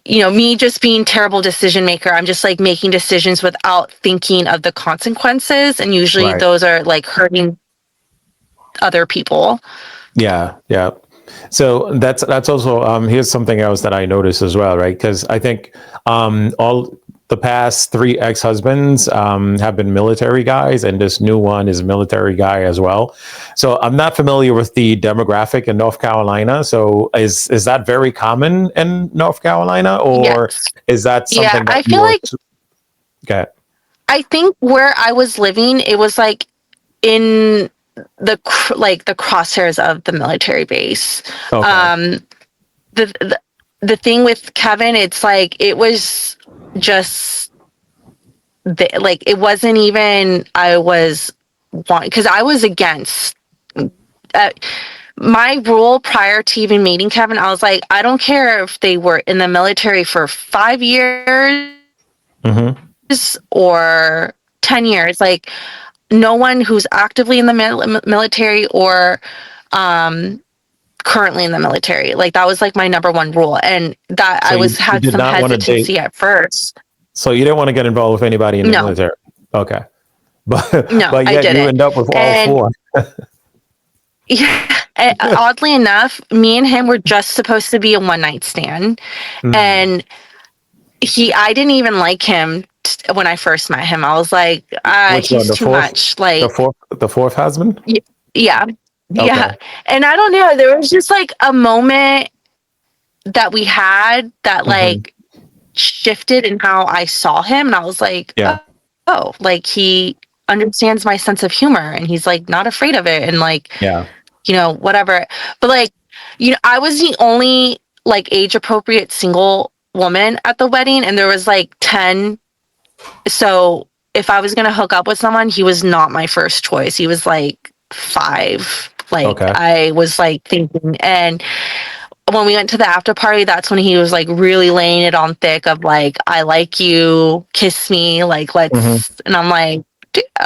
me just being terrible decision maker. I'm just like making decisions without thinking of the consequences, and usually right. those are like hurting other people. Yeah. Yeah. So that's also here's something else that I noticed as well, right? Because I think all the past three ex-husbands have been military guys, and this new one is a military guy as well. So I'm not familiar with the demographic in North Carolina. So is that very common in North Carolina, or Yes. is that Yeah. something that I feel you're like, okay? I think where I was living, it was like in like the crosshairs of the military base. Okay. Um, the, the, the thing with Kevin, it's like, it was just like it wasn't even I was because I was against uh, my rule prior to even meeting Kevin. I was like, I don't care if they were in the military for 5 years Mm-hmm. or 10 years. Like, no one who's actively in the military or currently in the military. Like, that was like my number one rule. And that So I was you had did some not want to date. hesitancy at first. So you didn't want to get involved with anybody in the No, military. Okay. no, But I yet you didn't. end up with all And four. yeah, oddly enough, me and him were just supposed to be a one night stand. Mm. And I didn't even like him when I first met him. I was like, Which one? he's too much. Like, The fourth husband? yeah, Okay. yeah. And I don't know, there was just like a moment that we had that Hmm. like shifted in how I saw him. And I was like, Yeah. oh, like he understands my sense of humor and he's like not afraid of it. And like, Yeah. whatever. But like, I was the only like age appropriate single woman at the wedding, and there was like 10. So if I was gonna hook up with someone, he was not my first choice. He was like 5. Like Okay. I was like thinking, and when we went to the after party, that's when he was like really laying it on thick of like, I like you, kiss me, like Hmm. let's. And I'm like,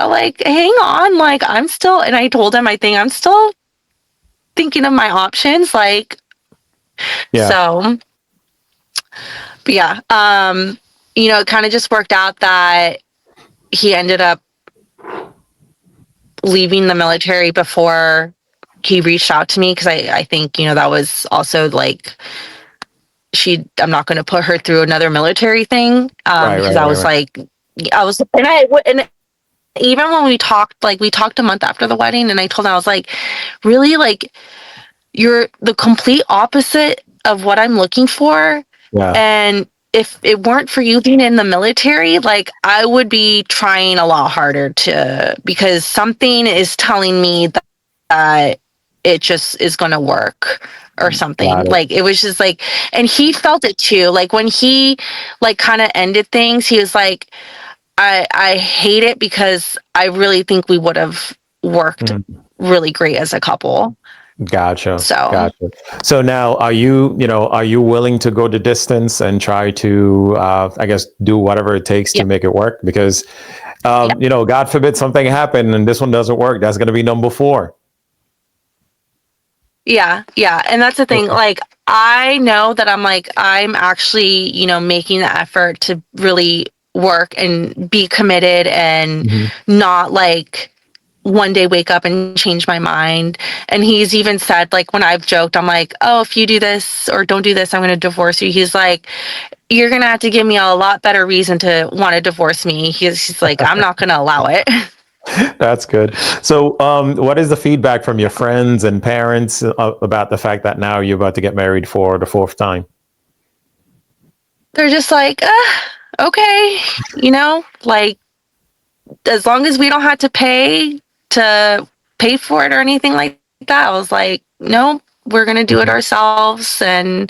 like hang on, like I'm still. And I told him, I think I'm still thinking of my options, like Yeah. so. But yeah, it kind of just worked out that he ended up leaving the military before he reached out to me because I think that was also like I'm not going to put her through another military thing Right. because Right. I Right. was Right. like and even when we talked a month after the wedding, and I told him, I was like, really, like you're the complete opposite of what I'm looking for. Yeah. And if it weren't for you being in the military, like I would be trying a lot harder because something is telling me that it just is going to work or something. Got it. Like it was just like, and he felt it too. Like when he like kind of ended things, he was like, I hate it because I really think we would have worked Mhm. really great as a couple. Gotcha. So Gotcha. So now, are you willing to go the distance and try to, I guess, do whatever it takes yeah, to make it work? Because, yeah, God forbid something happen and this one doesn't work. That's going to be number four. yeah, yeah. And that's the thing. Like I know that I'm actually, making the effort to really work and be committed and Mhm. not like one day wake up and change my mind. And he's even said, like, when I've joked, I'm like, oh, if you do this or don't do this, I'm going to divorce you. He's like, you're going to have to give me a lot better reason to want to divorce me. He's like, I'm not going to allow it. That's good. So, what is the feedback from your friends and parents about the fact that now you're about to get married for the fourth time? They're just like, okay, like as long as we don't have to pay for it or anything like that. I was like, nope, we're going to do it Mhm. ourselves. And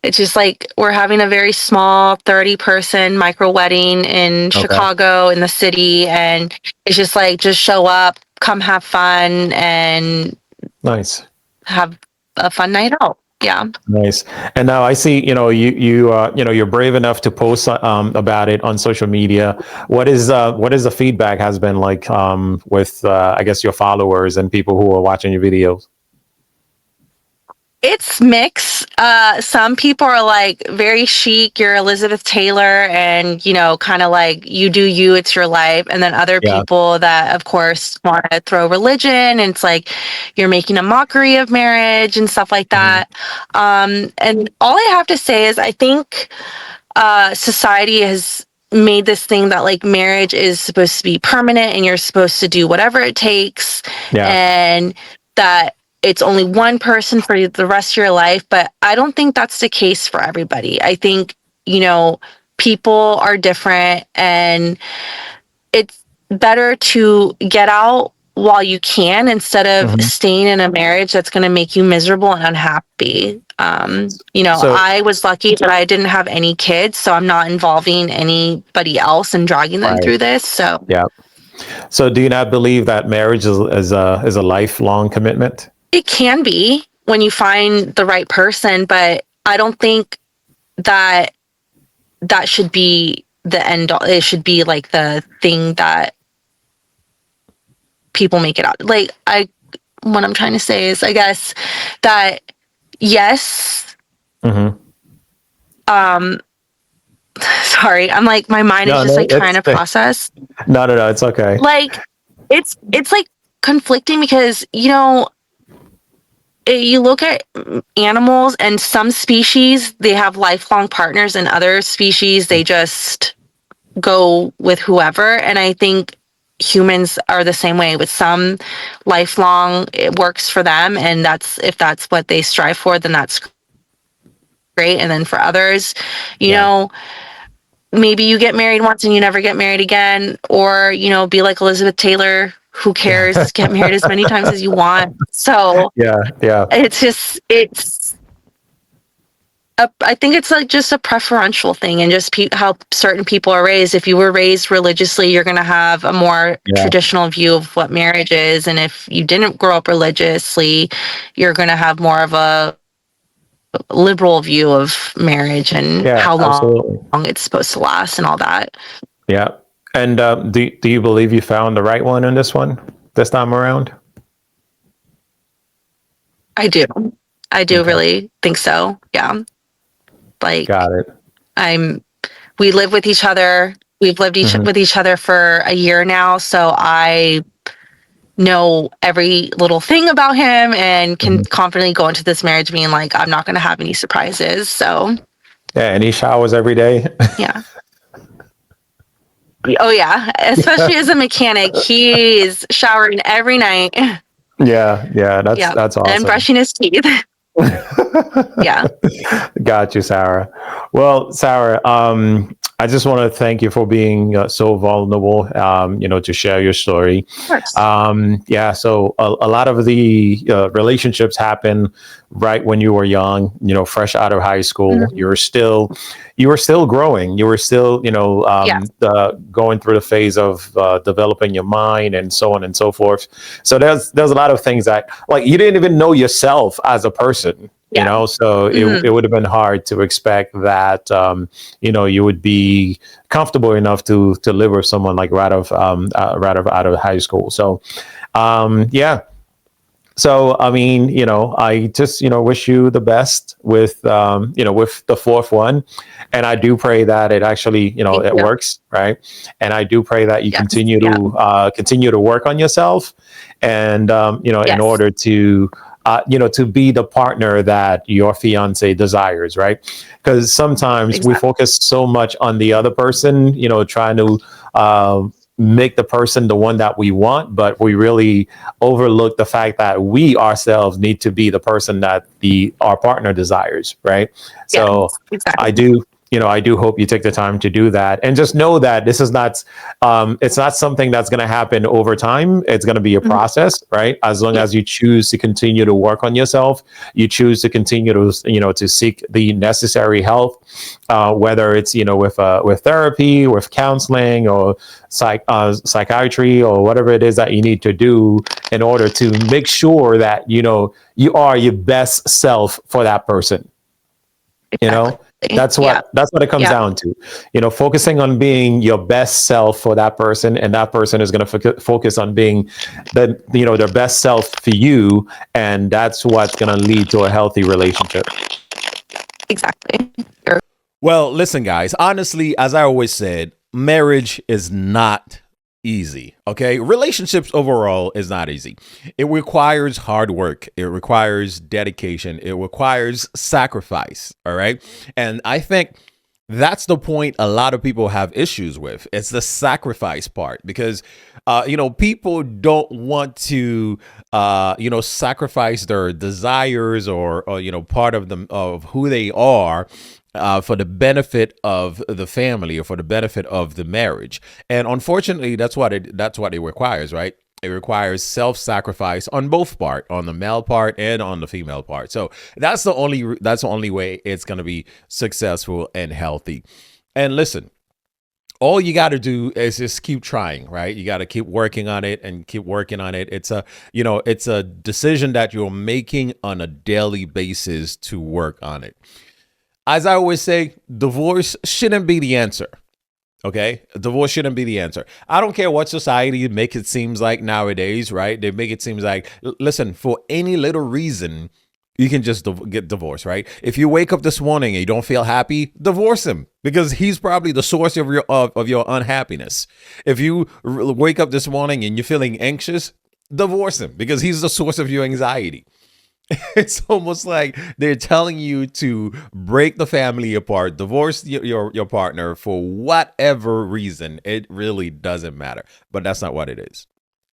it's just like we're having a very small 30-person micro wedding in Okay. Chicago in the city. And it's just like, just show up, come have fun, and Nice. have a fun night out. Yeah. Nice. And now I see, you're brave enough to post about it on social media. What is the feedback has been like with I guess your followers and people who are watching your videos? It's mixed. Some people are like very chic, you're Elizabeth Taylor, and kind of like you do you, it's your life. And then other Yeah. people that, of course, want to throw religion, and it's like you're making a mockery of marriage and stuff like Mhm. that. And all I have to say is, I think society has made this thing that like marriage is supposed to be permanent and you're supposed to do whatever it takes, Yeah. and that it's only one person for the rest of your life. But I don't think that's the case for everybody. I think, people are different, and it's better to get out while you can instead of Mhm. staying in a marriage that's going to make you miserable and unhappy. So I was lucky that I didn't have any kids, so I'm not involving anybody else and dragging them right, through this. So yeah. So do you not believe that marriage is a lifelong commitment? it can be when you find the right person, but I don't think that that should be the end all. It should be like the thing that people make it out. Like what I'm trying to say is, I guess that yes, Mm-hmm. um, sorry, I'm like, my mind is No, just no, like trying to process. no, it's okay. Like it's like conflicting because you look at animals, and some species they have lifelong partners, and other species they just go with whoever. And I think humans are the same way. With some, lifelong, it works for them, and if that's what they strive for, then that's great. And then for others, you Yeah. know maybe you get married once and you never get married again, or be like Elizabeth Taylor. Who cares? Get married as many times as you want. So Yeah, yeah, I think it's like just a preferential thing, and just how certain people are raised. If you were raised religiously, you're going to have a more yeah, traditional view of what marriage is. And if you didn't grow up religiously, you're going to have more of a liberal view of marriage and yeah, how absolutely. long it's supposed to last and all that. Yeah. And do you believe you found the right one in this time around? I do. I do Okay, really think so. Yeah. Like, got it. we live with each other. We've lived Hmm. with each other for a year now. So I know every little thing about him and can Hmm. confidently go into this marriage being like, I'm not going to have any surprises. So, Yeah, and he showers every day. yeah. Oh, yeah. Especially as a mechanic, he's showering every night. Yeah, yeah, Yeah. that's And awesome. brushing his teeth. Yeah. Got you, Sarah. Well, Sarah, I just want to thank you for being so vulnerable, to share your story. Of course. Yeah, so a lot of the relationships happen right when you were young, fresh out of high school. Mhm. You were still growing. You were still, Yes. going through the phase of developing your mind and so on and so forth. So there's a lot of things that, like, you didn't even know yourself as a person. Yeah. So it Mhm. would have been hard to expect that you would be comfortable enough to live with someone like right out of high school. So yeah. So I mean, I just wish you the best with with the fourth one, and I do pray that it actually Thank it you. works, right? And I do pray that you Yes. Yeah. continue to work on yourself, and in Yes. order to to be the partner that your fiance desires, right? Because sometimes we Exactly. focus so much on the other person, trying to make the person the one that we want, but we really overlook the fact that we ourselves need to be the person that our partner desires, right? So Yes. Exactly. I do, I do hope you take the time to do that, and just know that this is not, it's not something that's going to happen over time. It's going to be a Mhm. process, right? As long Yeah. as you choose to continue to work on yourself, you choose to continue to, to seek the necessary help, whether it's, with therapy, with counseling, or psychiatry, or whatever it is that you need to do in order to make sure that, you are your best self for that person. you Exactly. know Yeah. that's what it comes Yeah. down to, focusing on being your best self for that person, and that person is going to focus on being their best self for you, and that's what's going to lead to a healthy relationship. Exactly. You're Well, listen, guys, honestly, as I always said, marriage is not easy. Okay. Relationships overall is not easy. It requires hard work, it requires dedication, it requires sacrifice. All right. And I think that's the point a lot of people have issues with. It's the sacrifice part, because people don't want to sacrifice their desires, or part of them, of who they are, for the benefit of the family, or for the benefit of the marriage. And unfortunately, that's what it requires, right? It requires self-sacrifice on both part, on the male part and on the female part. So that's the only way it's going to be successful and healthy. And listen, all you got to do is just keep trying, right? You got to keep working on it and keep working on it. It's a decision that you're making on a daily basis to work on it. As I always say, divorce shouldn't be the answer. Okay, divorce shouldn't be the answer. I don't care what society make it seems like nowadays, right? They make it seems like, listen, for any little reason, you can just get divorced, right? If you wake up this morning and you don't feel happy, divorce him, because he's probably the source of your unhappiness. If you wake up this morning and you're feeling anxious, divorce him, because he's the source of your anxiety. It's almost like they're telling you to break the family apart, divorce your partner for whatever reason. It really doesn't matter. But that's not what it is.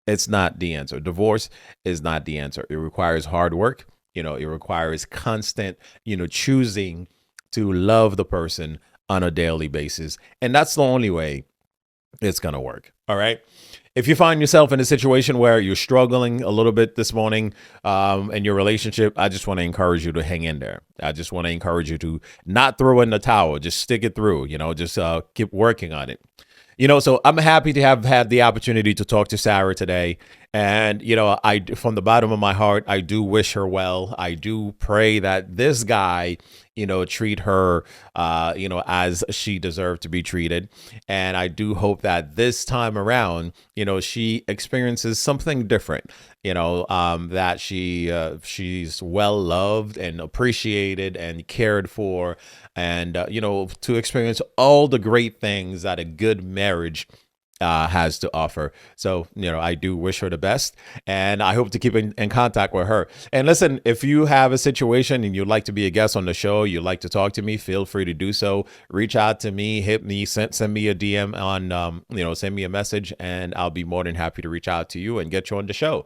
It's not the answer. Divorce is not the answer. It requires hard work. It requires constant, choosing to love the person on a daily basis. And that's the only way it's going to work. All right. If you find yourself in a situation where you're struggling a little bit this morning in your relationship, I just want to encourage you to hang in there. I just want to encourage you to not throw in the towel. Just stick it through, just keep working on it. So I'm happy to have had the opportunity to talk to Sarah today. And, from the bottom of my heart, I do wish her well. I do pray that this guy, treat her, as she deserved to be treated. And I do hope that this time around, she experiences something different, that she's well loved and appreciated and cared for, and, to experience all the great things that a good marriage has to offer. So, I do wish her the best, and I hope to keep in contact with her. And listen, if you have a situation and you'd like to be a guest on the show, you'd like to talk to me, feel free to do so. Reach out to me, hit me, send me a DM on, send me a message, and I'll be more than happy to reach out to you and get you on the show.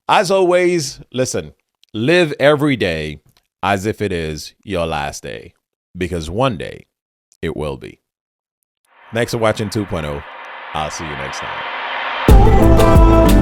As always, listen, live every day as if it is your last day, because one day it will be. Thanks for watching 2.0. I'll see you next time.